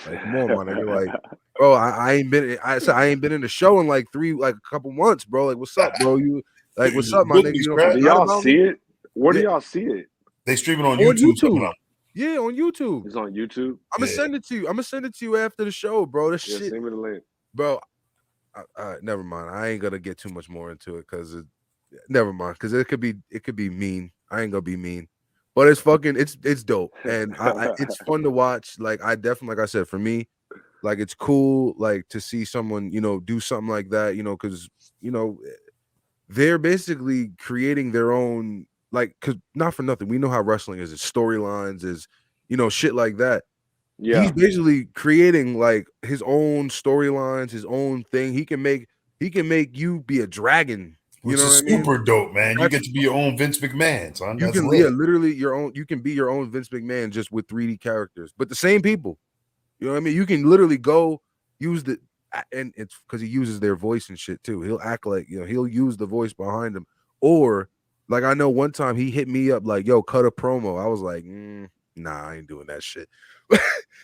Like, come on, my nigga. Like, bro, I ain't been I ain't been in the show in like a couple months, bro. Like, what's up, bro? You like what's up, my nigga? Bookings, You don't bruh. Do forgot y'all about see me? it? Where do Yeah, y'all see it? They streaming on on YouTube. YouTube. Yeah, on YouTube. It's on YouTube. I'm gonna Yeah. send it to you. I'm gonna send it to you after the show, bro. This Yeah, shit, send me the link. bro. Never mind. I ain't gonna get too much more into it because never mind. Because it could be mean. I ain't gonna be mean, but it's fucking it's dope and it's fun to watch. Like I definitely, like I said, for me, like it's cool like to see someone do something like that. Because they're basically creating their own like because not for nothing. We know how wrestling is. It's storylines, is shit like that. He's Yeah. basically creating like his own storylines, his own thing. He can make you be a dragon. You Which know what is I mean? super dope, man. You That's get to be your own Vince McMahon, son. you That's can lit. literally your own. You can be your own Vince McMahon just with 3D characters, but the same people. You know what I mean? You can literally go use and it's because he uses their voice and shit too. He'll act like he'll use the voice behind him, or like I know one time he hit me up like, "Yo, cut a promo." I was like, "Nah, I ain't doing that shit."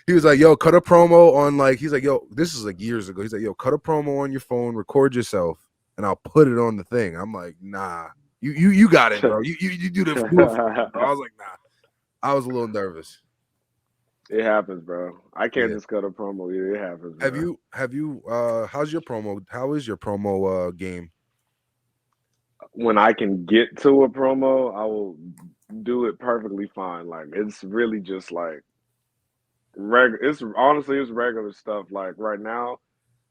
He was like, "Yo, cut a promo on like." He's like, "Yo, this is like years ago." He's like, "Yo, cut a promo on your phone, record yourself, and I'll put it on the thing." I'm like, "Nah, you got it, bro. You do the do it for me, bro." I was like, "Nah." I was a little nervous. It happens, bro. I can't Yeah. just cut a promo either. It happens, Have bro. you how's your promo? How is your promo game? When I can get to a promo, I will do it perfectly fine. Like it's really just like it's honestly it's regular stuff. Like right now,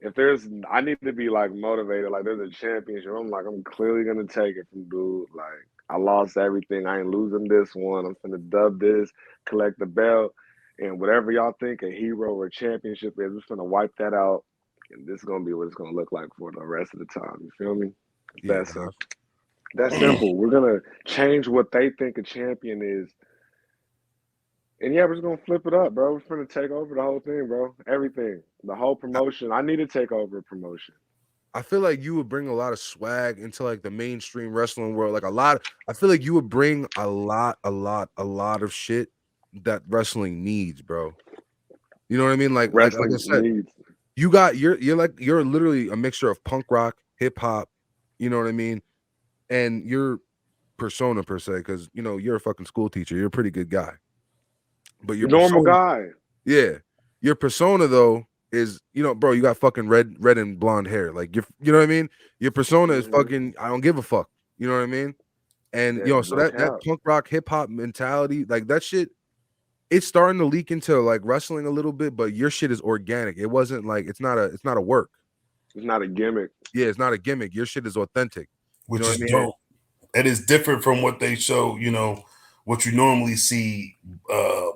if there's I need to be like motivated, like there's a championship. I'm clearly gonna take it from dude. Like I lost everything. I ain't losing this one. I'm gonna dub this, collect the belt, and whatever y'all think a hero or championship is, we're just gonna wipe that out. And this is gonna be what it's gonna look like for the rest of the time. You feel me? It's Yeah, that simple. That simple. We're gonna change what they think a champion is. And yeah, we're just gonna flip it up, bro. We're gonna take over the whole thing, bro. Everything. The whole promotion. I need to take over a promotion. I feel like you would bring a lot of swag into like the mainstream wrestling world. Like a lot. I feel like you would bring a lot of shit that wrestling needs, bro. You know what I mean? Like I Wrestling said, needs. you're literally a mixture of punk rock, hip hop. You know what I mean? And your persona per se, because you're a fucking school teacher. You're a pretty good guy, but your Normal persona, guy. yeah, your persona though is bro. You got fucking red and blonde hair. Like you know what I mean? Your persona is Hmm. fucking. I don't give a fuck. You know what I mean? And Yeah, so no that cap. punk rock hip hop mentality, like that shit, it's starting to leak into like wrestling a little bit. But your shit is organic. It wasn't like it's not a work. It's not a gimmick. Yeah, it's not a gimmick. Your shit is authentic. You know Which what is I mean? dope. It is different from what they show, what you normally see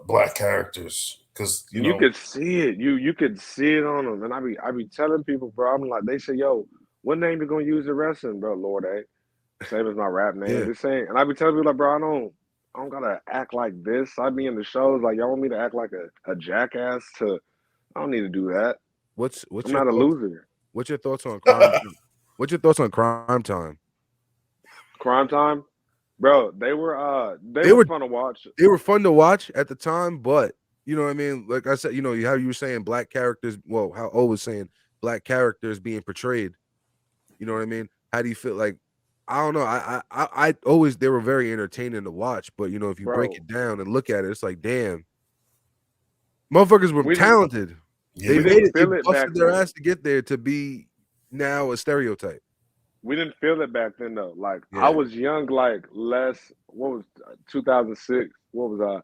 black characters. Because, And you could see it. You could see it on them. And I be telling people, bro. I'm like, they say, yo, what name you gonna use in wrestling, bro? Lord A. Same as my rap name. Yeah. This ain't. And I be telling people like, bro, I don't gotta act like this. I be in the shows like y'all want me to act like a jackass to. I don't need to do that. What's I'm your not a thoughts? loser. What's your thoughts on crime? What's your thoughts on crime time? Crime time, bro. They They were were fun to watch. they were fun to watch at the time, but you know what I mean? Like I said, how you were saying black characters, well, how O was saying black characters being portrayed. You know what I mean? How do you feel like I don't know. I always they were very entertaining to watch, but if you break Bro, it down and look at it, it's like, damn, motherfuckers were we didn't talented. They yeah, we made didn't it, they feel it back busted their then. ass to get there to be now a stereotype. We didn't feel it back then though. Like I Yeah. was young, like less. What was 2006? What was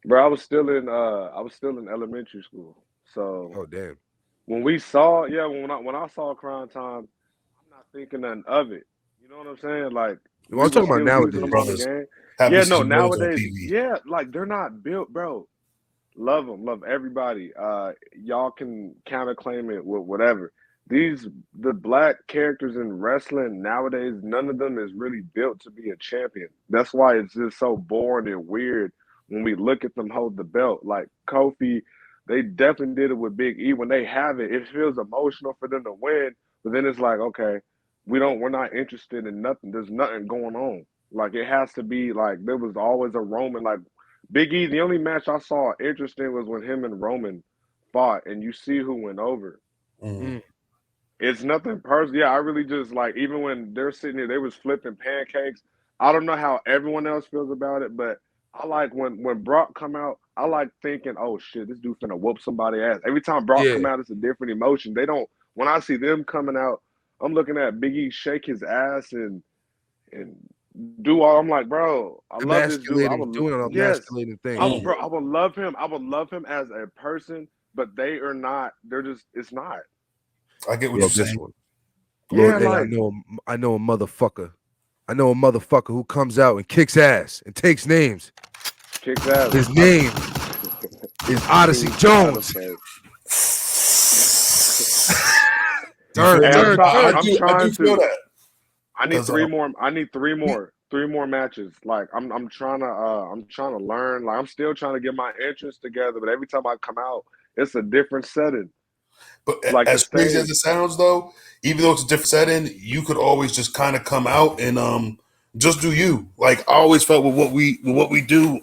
bro? I was still in elementary school. So Oh damn. when we saw, yeah, when I saw Crime Time, I'm not thinking nothing of it. You know what I'm saying? Like Well, we I'm were talking about still using the them nowadays. on the brothers game. having Yeah, no, some roles on nowadays, TV. yeah, like they're not built, bro. Love them, love everybody. Y'all can counterclaim it with whatever. The black characters in wrestling nowadays, none of them is really built to be a champion. That's why it's just so boring and weird when we look at them hold the belt. Like Kofi, they definitely did it with Big E. When they have it, it feels emotional for them to win. But then it's like, okay, we're not interested in nothing. There's nothing going on. Like it has to be like there was always a Roman like Big E. The only match I saw interesting was when him and Roman fought, and you see who went over. Mm. Mm. It's nothing personal. Yeah, I really just like even when they're sitting here, they was flipping pancakes. I don't know how everyone else feels about it, but I like when Brock come out. I like thinking, oh shit, this dude finna whoop somebody ass. Every time Brock Yeah, come out, it's a different emotion. They don't. When I see them coming out, I'm looking at Big E shake his ass and do all. I'm like, bro, I love this dude. I emasculating, would doing an yes, emasculating thing. I would, Mm. bro. I would love him. I would love him as a person, but they are not. They're just. It's not. I get what you're Love this saying. one. Yeah, Lord, hey, like I know a motherfucker. I know a motherfucker who comes out and kicks ass and takes names. kicks ass. His name is Odyssey King Jones. Boniface. You feel Turn, Hey, me? turn, I turn. I'm do trying feel to. that I need because three more. I need three more matches. Like I'm trying to learn. Like I'm still trying to get my entrance together. But every time I come out, it's a different setting. but Like the as crazy as stage. it sounds, though, even though it's a different setting, you could always just kind of come out and just do you. Like I always felt with what we do,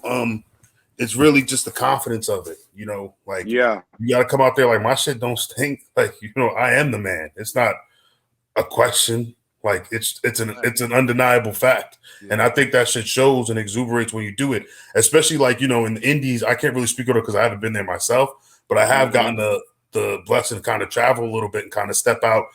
it's really just the confidence of it. You know, like Yeah. you got to come out there like my shit don't stink. Like I am the man. It's not a question. Like it's an undeniable fact. And Yeah. I think that shit shows and exuberates when you do it, especially like in the indies. I can't really speak on it because I haven't been there myself, but I have Mm-hmm. gotten the blessing to kind of travel a little bit and kind of step out,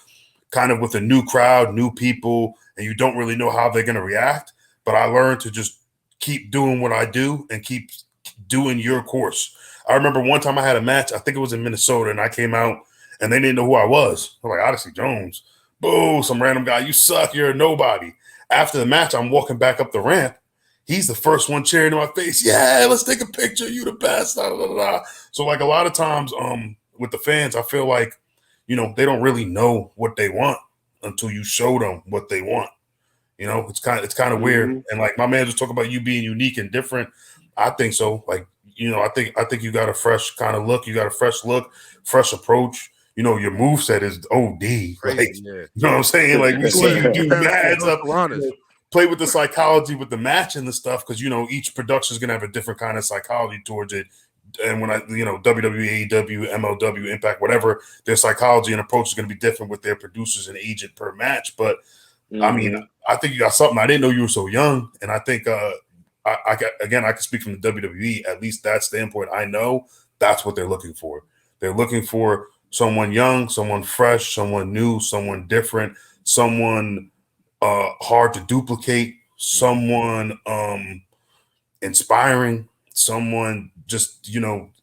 kind of with a new crowd, new people, and you don't really know how they're gonna react. But I learned to just keep doing what I do and keep doing your course. I remember one time I had a match. I think it was in Minnesota, and I came out and they didn't know who I was. I'm like Odyssey Jones. Boo, some random guy. You suck. You're a nobody. After the match, I'm walking back up the ramp. He's the first one cheering in my face. Yeah, let's take a picture. You the best. Da, da, da, da. So like a lot of times, with the fans, I feel like, they don't really know what they want until you show them what they want. It's kind of weird. Mm-hmm. And like my man just talking about you being unique and different. I think so. Like, I think you got a fresh kind of look. You got a fresh look, fresh approach. Your move set is OD. Like, Crazy, yeah. you know what I'm saying? Like we see you do mad stuff, Piranhas. play with the psychology with the match and the stuff, because each production is gonna have a different kind of psychology towards it. And when WWE, AEW, MLW, Impact, whatever, their psychology and approach is gonna be different with their producers and agent per match. But I mean, Mm-hmm. I think you got something. I didn't know you were so young, and I think I can speak from the WWE. At least that standpoint, I know that's what they're looking for. They're looking for someone young, someone fresh, someone new, someone different, someone hard to duplicate, someone inspiring, someone just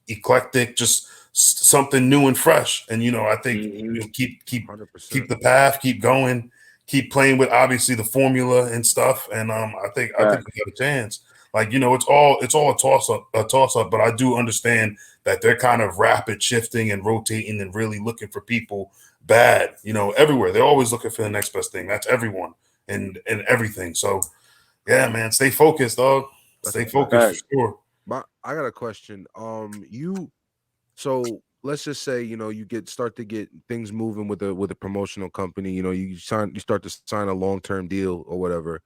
eclectic, just something new and fresh. And I think Mm-hmm. keep 100%. the path, keep going, keep playing with obviously the formula and stuff. And I think we got a chance. Like it's all a toss up. But I do understand that they're kind of rapid shifting and rotating and really looking for people bad. Everywhere they're always looking for the next best thing. That's everyone and everything. So yeah, man, stay focused, dog. That's a Stay fact. focused for Fact. sure. I got a question. So let's just say you start to get things moving with a promotional company. You start to sign a long-term deal or whatever.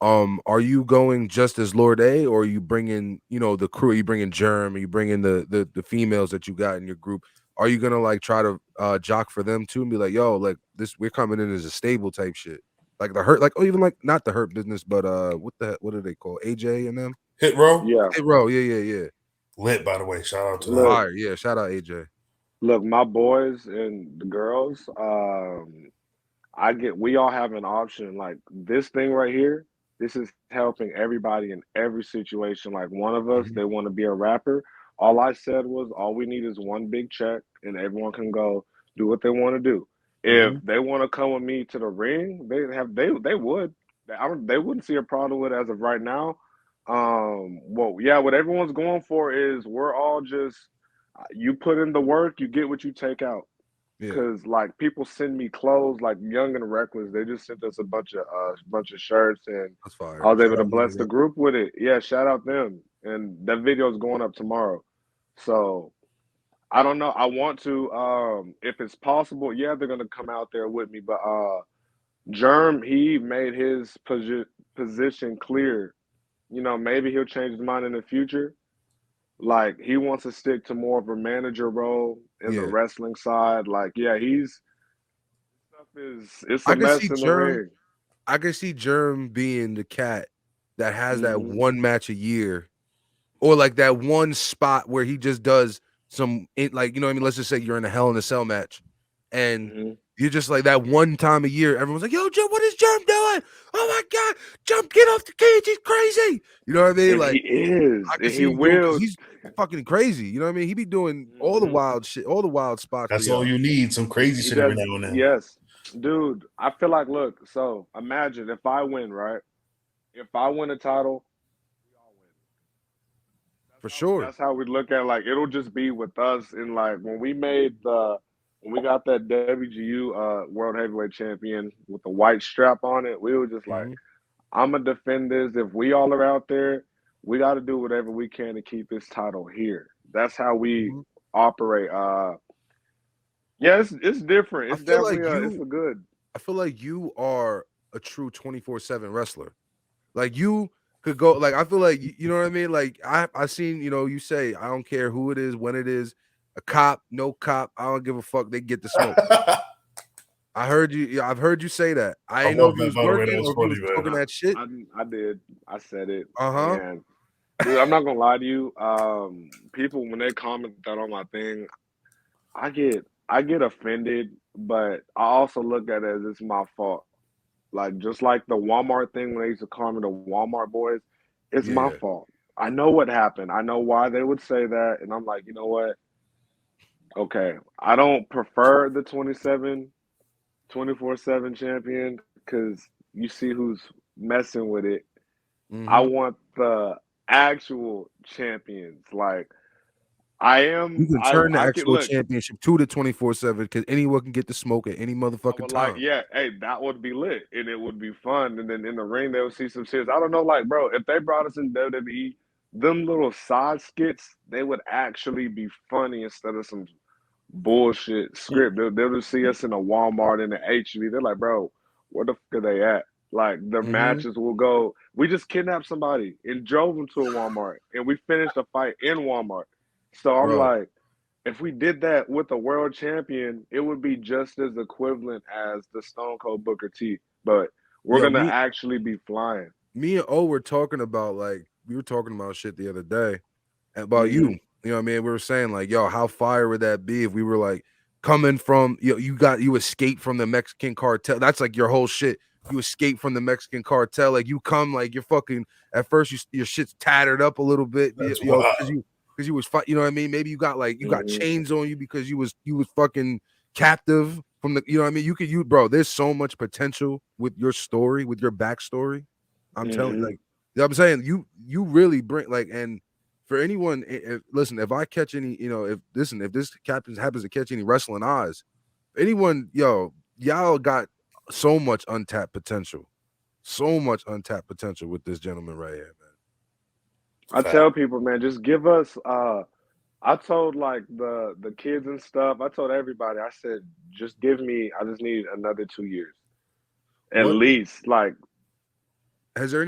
Are you going just as Lord A, or are you bringing the crew? Are you bringing Germ? Are you bringing the females that you got in your group? Are you gonna like try to jock for them too and be like, yo, like this, we're coming in as a stable type shit, like the hurt, like, oh, even like not the hurt business, but what do they call AJ and them? Hit row, Yeah. Hey, bro, yeah. lit, by the way. Shout out to that. Look, Fire, yeah. Shout out AJ. look, my boys and the girls, we all have an option. Like this thing right here, this is helping everybody in every situation. Like one of us, Mhm. they want to be a rapper. All I said was, all we need is one big check, and everyone can go do what they want to do. If Mhm. they want to come with me to the ring, they would. They wouldn't see a problem with it as of right now. Well, yeah, what everyone's going for is we're all just you put in the work, you get what you take out. Yeah, Cause like people send me clothes like Young and Reckless. They just sent us a bunch of shirts, and that's I fire. was able Shout to out bless Young the Rep. group with it. Yeah, shout out them. And that video is going up tomorrow. So I don't know. I want to if it's possible, yeah, they're gonna come out there with me. But Germ, he made his position clear. You know, maybe he'll change his mind in the future. Like he wants to stick to more of a manager role in the Yeah, wrestling side. Like, yeah, he's stuff is it's a I can see mess in the Germ. ring. I can see Germ being the cat that has that Hmm. one match a year, or like that one spot where he just does like, you know what I mean. Let's just say you're in a Hell in a Cell match, and Hmm. you're just like that one time a year. Everyone's like, "Yo, Jump, what is Jump doing? Oh my God, Jump, get off the cage! He's crazy." You know what I mean? And he Like is, I can and see he him doing because will. he's fucking crazy. You know what I mean? He be doing all the Hmm. wild shit, all the wild spots for That's all y'all. you need. Some crazy He shit every does. now and then. Yes, dude. I feel like, look. So imagine if I win, right? If I win a title, we all win. For sure. That's how we look at, like, it'll just be with us. And like when we got that WGU World Heavyweight Champion with the white strap on it, we were just like, Hmm. I'm gonna defend this. If we all are out there, we got to do whatever we can to keep this title here. That's how we Hmm. operate. Yeah, it's different. I It's feel definitely like it's you. a good. I feel like you are a true 24/7 wrestler. Like you could go. Like I feel like you know what I mean. Like I seen, you know, you say I don't care who it is, when it is, a cop, no cop, I don't give a fuck. They get the smoke. I I heard you. Yeah, I've heard you say that. I ain't know love if you that, was by the way. That working was or if you funny, was man. talking that shit. I I did. I said it, Uh huh. and dude, I'm not gonna lie to you. People when they comment that on my thing, I get offended, but I also look at it as it's my fault. Like just like the Walmart thing when they used to call me the Walmart boys, it's my Yeah. fault. I know what happened. I know why they would say that, and I'm like, you know what? Okay, I don't prefer the 24/7 champion because you see who's messing with it. I Mm-hmm. want the actual champions. Like You can turn the I can actual look. championship to the 24/7 because anyone can get the smoke at any I motherfucking would like, time. yeah, hey, that would be lit and it would be fun. And then in the ring, they would see some shit. I don't know, like, bro, if they brought us in WWE, them little side skits, they would actually be funny instead of some bullshit script. They'll just see us in a Walmart in the HV. They're like, bro, where the fuck are they at? Like, the Mm-hmm. matches will go. We just kidnapped somebody and drove them to a Walmart and we finished the fight in Walmart. So I'm Bro. like, if we did that with a world champion, it would be just as equivalent as the Stone Cold Booker T. But we're Yo, gonna me actually be flying. me and O were talking about, like, we were talking about shit the other day about you. Hmm. You know what I mean? We were saying like, yo, how fire would that be if we were like coming from, you escape from the Mexican cartel. That's like your whole shit. You escape from the Mexican cartel. Like you come, like you're fucking at first your shit's tattered up a little bit, That's because wild. you was fight, you know what I mean? Maybe you got like you got Hmm. chains on you because you was fucking captive from the, you know what I mean? Bro, there's so much potential with your story, with your backstory. I'm telling Hmm. like, you know what I'm saying, you really bring like, and for anyone, listen, if I catch any, if this captain happens to catch any wrestling eyes, anyone, y'all got so much untapped potential with this gentleman right here, man. I Fact. tell people, man, just give us. I told like the kids and stuff. I told everybody. I said, just give me. I just need another 2 years at What least. Like, has there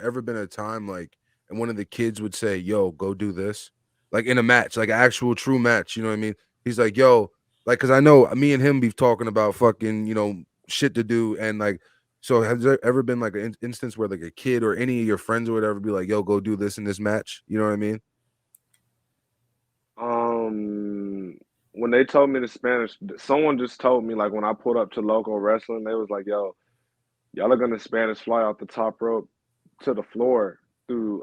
ever been a time like, and one of the kids would say, yo, go do this, like in a match, like an actual true match, you know what I mean? He's like, yo, like, because I know me and him be talking about fucking, shit to do, and like, so has there ever been like an instance where like a kid or any of your friends or whatever be like, yo, go do this in this match, you know what I mean? um, when they told me the Spanish, someone just told me like when I pulled up to local wrestling, they was like, yo, y'all are gonna Spanish fly off the top rope to the floor through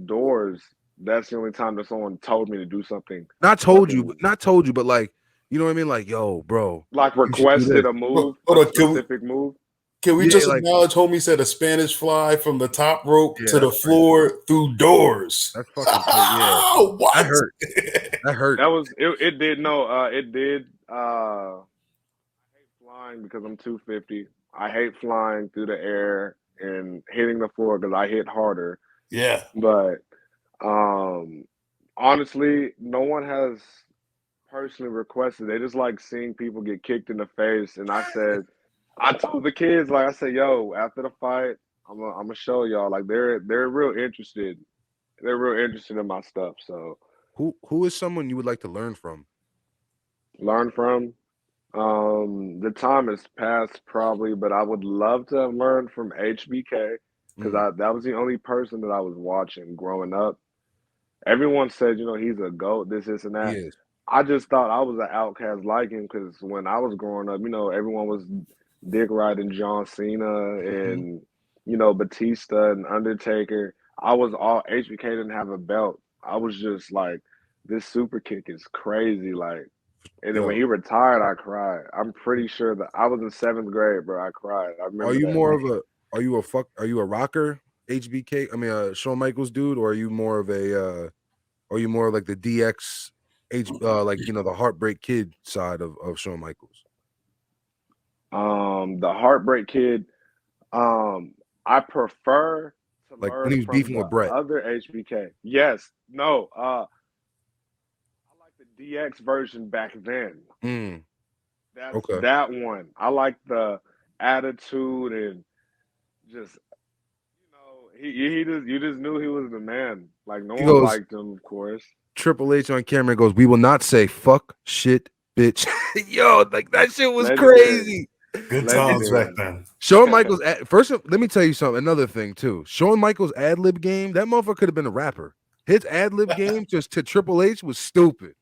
doors. That's the only time that someone told me to do something fucking Not told you, but like, you know what I mean? Like, yo, bro, like you should do requested this. a Hold move, a on. specific move. Can we Yeah, just like, acknowledge homie said a Spanish fly from the top rope yeah, to the that's crazy. floor through doors? That's fucking crazy. Yeah, that What? hurt. That hurt. That was it. It did no. It did. I hate flying because I'm 250. I hate flying through the air and hitting the floor because I hit harder. Yeah. But um, honestly, no one has personally requested. They just like seeing people get kicked in the face. And I told the kids, like I said, yo, after the fight, I'm gonna show y'all. Like they're real interested. They're real interested in my stuff. So Who is someone you would like to learn from? learn from. The time has passed probably, but I would love to have learned from HBK because Mm, that was the only person that I was watching growing up. Everyone said, he's a GOAT, this and he that. is. I just thought I was an outcast like him because when I was growing up, everyone was dick riding John Cena Mhm. and, Batista and Undertaker. I was all HBK didn't have a belt. I was just like, this super kick is crazy. Like, and then when Yo, he retired, I cried. I'm pretty sure that I was in seventh grade, bro. I cried. I are remember you that more of day. a are you a rocker HBK? I mean, Shawn Michaels dude, or are you more of a are you more like the DX like the Heartbreak Kid side of Shawn Michaels? The Heartbreak Kid. I prefer to Like when learn he was from beefing the with Brett. other HBK. Yes, no. I like the DX version back then. Mm, That's okay. that one. I like the attitude and just he just you just knew he was the man. Like no He one goes liked him, of course. Triple H on camera and goes, "We will not say fuck shit, bitch." Yo, like that shit was Legendary, crazy. Good times back legendary. then. Shawn Michaels first. Let me tell you something. Another thing too. Shawn Michaels ad lib game. That motherfucker could have been a rapper. His ad lib game just to Triple H was stupid.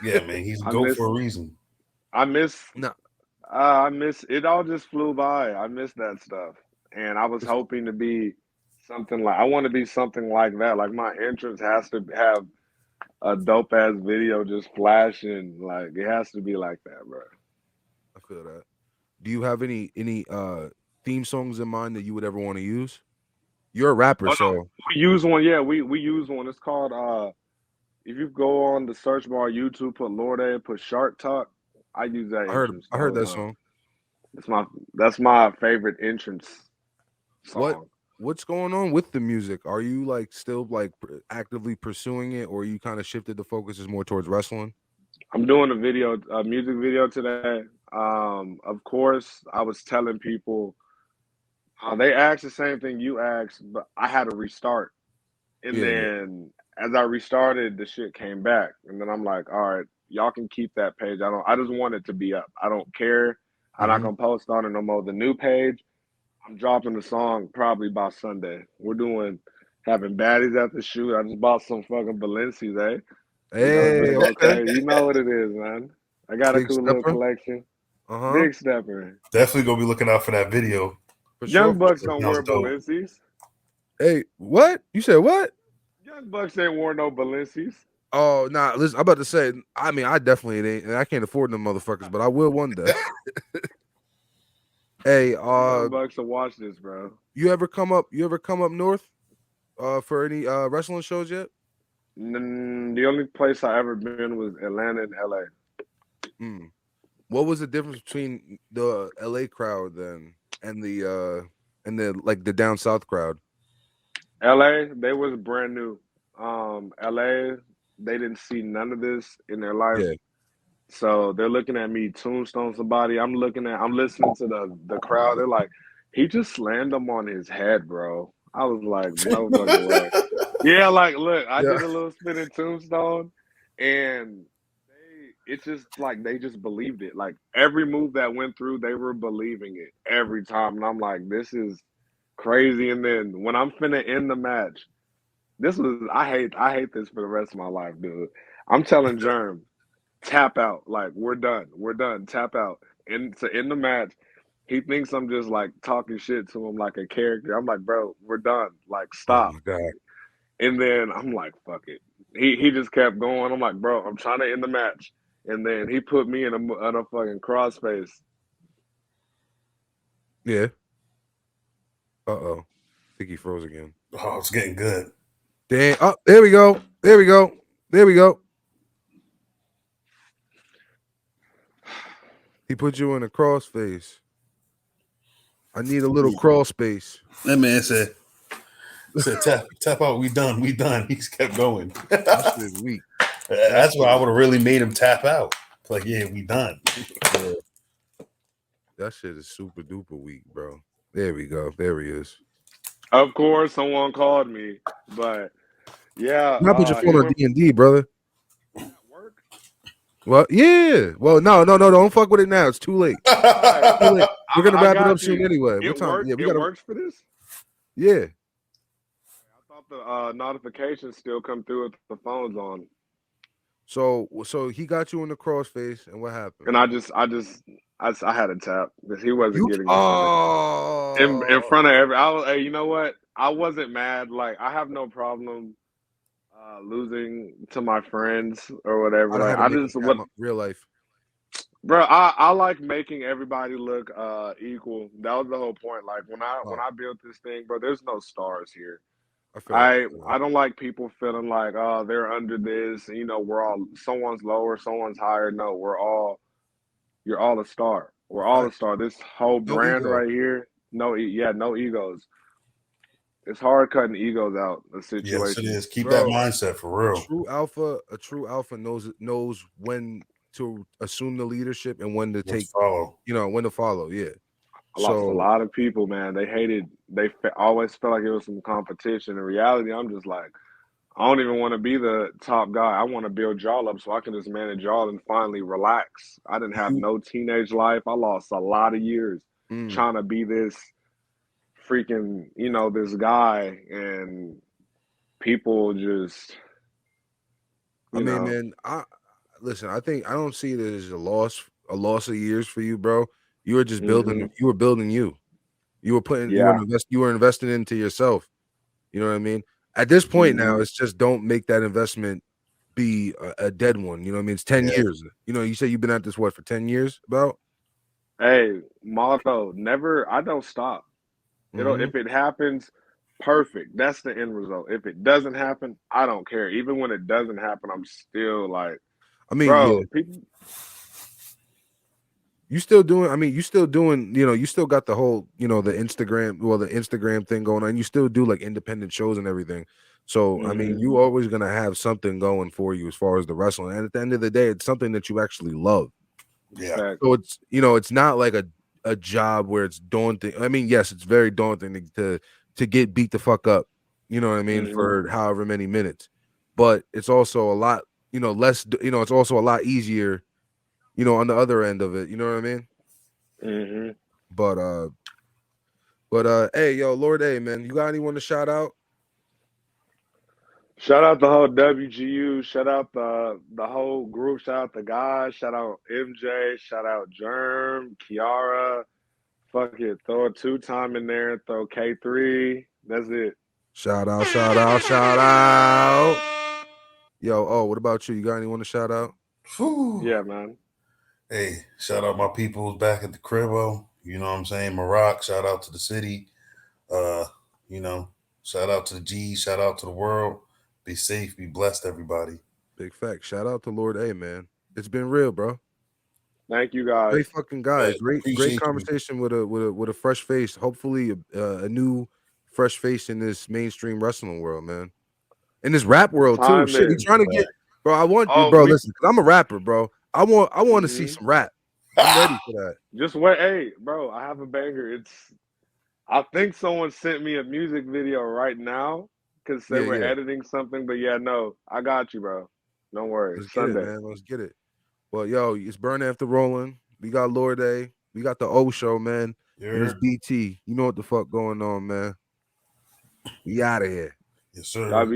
Yeah, man, he's a I GOAT miss for a reason. I miss No, I miss it. All just flew by. I miss that stuff, and I was it's, hoping to be something like I want to be something like that. Like my entrance has to have a dope ass video just flashing. Like it has to be like that, bro. I feel that. Do you have any theme songs in mind that you would ever want to use? You're a rapper, Oh no, so we use one. Yeah, we use one. It's called if you go on the search bar YouTube, put Lord A, put Shark Talk. I use that entrance I all heard the that time. song. It's my that's my favorite entrance What song. what's going on with the music? Are you like still like actively pursuing it, or you kind of shifted the focus is more towards wrestling? I'm doing a music video today. Of course, I was telling people they asked the same thing you asked, but I had to restart. And Yeah, yeah. then as I restarted, the shit came back. And then I'm like, all right, y'all can keep that page. I just want it to be up. I don't care. I'm not Hmm. gonna post on it no more. The new page, I'm dropping the song probably by Sunday. We're doing having baddies at the shoot. I just bought some fucking Balenci's, eh? For the Hey, okay. birthday. You know what it is, man. I got a Big cool little stepper. collection. Uh-huh. Big stepper. Definitely gonna be looking out for that video. For sure, Young for Bucks sure. don't Sounds wear dope. Balenci's. Hey, what? You said what? Young Bucks ain't worn no Balenci's. Oh, nah, listen, I'm about to say, I mean, I definitely ain't, and I can't afford them motherfuckers, but I will one day. Hey, Tell the Young Bucks to watch this, bro. you ever come up north for any wrestling shows yet? The only place I ever been was Atlanta and LA. Hmm. What was the difference between the LA crowd then and the like the down south crowd? LA, they was brand new. LA, they didn't see none of this in their life. Yeah. So they're looking at me tombstone somebody. I'm listening to the crowd. They're like, he just slammed him on his head, bro. I was like, no fucking way. Yeah, like look, I Yeah. did a little spinning tombstone and it's just like they just believed it. Like every move that went through, they were believing it every time. And I'm like, this is crazy. And then when I'm finna end the match, I hate this for the rest of my life, dude. I'm telling Germ, tap out. Like we're done. We're done. Tap out. And to end the match, he thinks I'm just like talking shit to him like a character. I'm like, bro, we're done. Like Oh stop. my god. And then I'm like, fuck it. He just kept going. I'm like, bro, I'm trying to end the match. And then he put me in a fucking crossface. Yeah. Uh-oh. Think he froze again. Oh, it's getting good. Damn. Oh, there we go. There we go. There we go. He put you in a crossface. I need a little crawl space. That man said tap out, we done. He's kept going. That shit weak. That's why I would have really made him tap out. Like, yeah, we done. Yeah. That shit is super duper weak, bro. There we go. There he is. Of course, someone called me, but yeah, You not put your he phone on went D&D, brother. at work. Well, yeah. Well, no. Don't fuck with it now. It's too late. All right, Too late. We're gonna I wrap it up got soon you. anyway. What It time? worked. Yeah, we It gotta. works for this. Yeah. I thought the notifications still come through if the phone's on, So he got you in the crossface, and what happened? and I had a tap because he wasn't You getting it to me in oh front of every. I was, hey, you know what? I wasn't mad. Like I have no problem losing to my friends or whatever. I'd have Like had to I make just it tap what, my real life. bro. I like making everybody look equal. That was the whole point. Like when Oh, I built this thing, bro. There's no stars here. I feel like that. I don't like people feeling like oh they're under this. You know we're all someone's lower, someone's higher. No, you're all a star. We're all a Facts. star. This whole No brand ego. right here. No egos. It's hard cutting egos out of Yes, it situations. is. Keep that Bro, mindset for a real. true alpha knows when to assume the leadership and when to Let's take, follow. when to follow. Yeah. I lost a So lot of people, man. They hated. Always felt like it was some competition. In reality, I'm just like, I don't even want to be the top guy. I want to build y'all up so I can just manage y'all and finally relax. I didn't have you no teenage life. I lost a lot of years mm, trying to be this freaking, this guy, and people just, I you mean, know, man, listen, I think I don't see it as a loss of years for you, bro. You were just hmm building you. You were yeah, you were investing into yourself. You know what I mean? At this point now, hmm it's just don't make that investment be a dead one. You know what I mean? It's 10 Yeah. years. You say you've been at this for 10 years about? Hey, motto, never, I don't stop. Hmm. If it happens, perfect. That's the end result. If it doesn't happen, I don't care. Even when it doesn't happen, I'm still like, I mean, yeah, bro, people. you still doing, you still got the whole, the Instagram thing going on. You still do like independent shows and everything. So, I mean, hmm you always gonna have something going for you as far as the wrestling. And at the end of the day, it's something that you actually love. Yeah. Facts. So it's not like a job where it's daunting. I mean, yes, it's very daunting to get beat the fuck up, you know what I mean, hmm for however many minutes. But it's also a lot, less, it's also a lot easier, on the other end of it, you know what I mean? hmm But hey, yo, Lord A, man, you got anyone to shout out? Shout out the whole WGU. Shout out the whole group. Shout out the guys. Shout out MJ. Shout out Germ, Kiara. Fuck it. Throw a two-time in there. Throw K3. That's it. Shout out, shout out, shout out. Yo, what about you? You got anyone to shout out? Whew. Yeah, man. Hey, shout out my peoples back at the cribbo. You know what I'm saying? Maroc, shout out to the city. Uh, you know, shout out to the G, shout out to the world. Be safe, be blessed, everybody. Big fact. Shout out to Lord A, man. It's been real, bro. Thank you guys. Great fucking guy. But Great appreciate you. conversation with a fresh face. Hopefully, a new fresh face in this mainstream wrestling world, man. In this rap world too. Time Shit, he is. trying to get, bro. I want you, Oh, bro. me. Listen, because I'm a rapper, bro. I want to see hmm some rap. I'm ready for that. Just wait. Hey, bro, I have a banger. I think someone sent me a music video right now because they Yeah, were yeah. editing something. But yeah, no, I got you, bro. Don't worry. Let's get it, Sunday. man. Let's get it. Well, yo, it's Burn After Rolling. We got Lord A. We got the O Show, man. And it's Yeah. BT. You know what the fuck going on, man. We out of here. Yes, sir. W.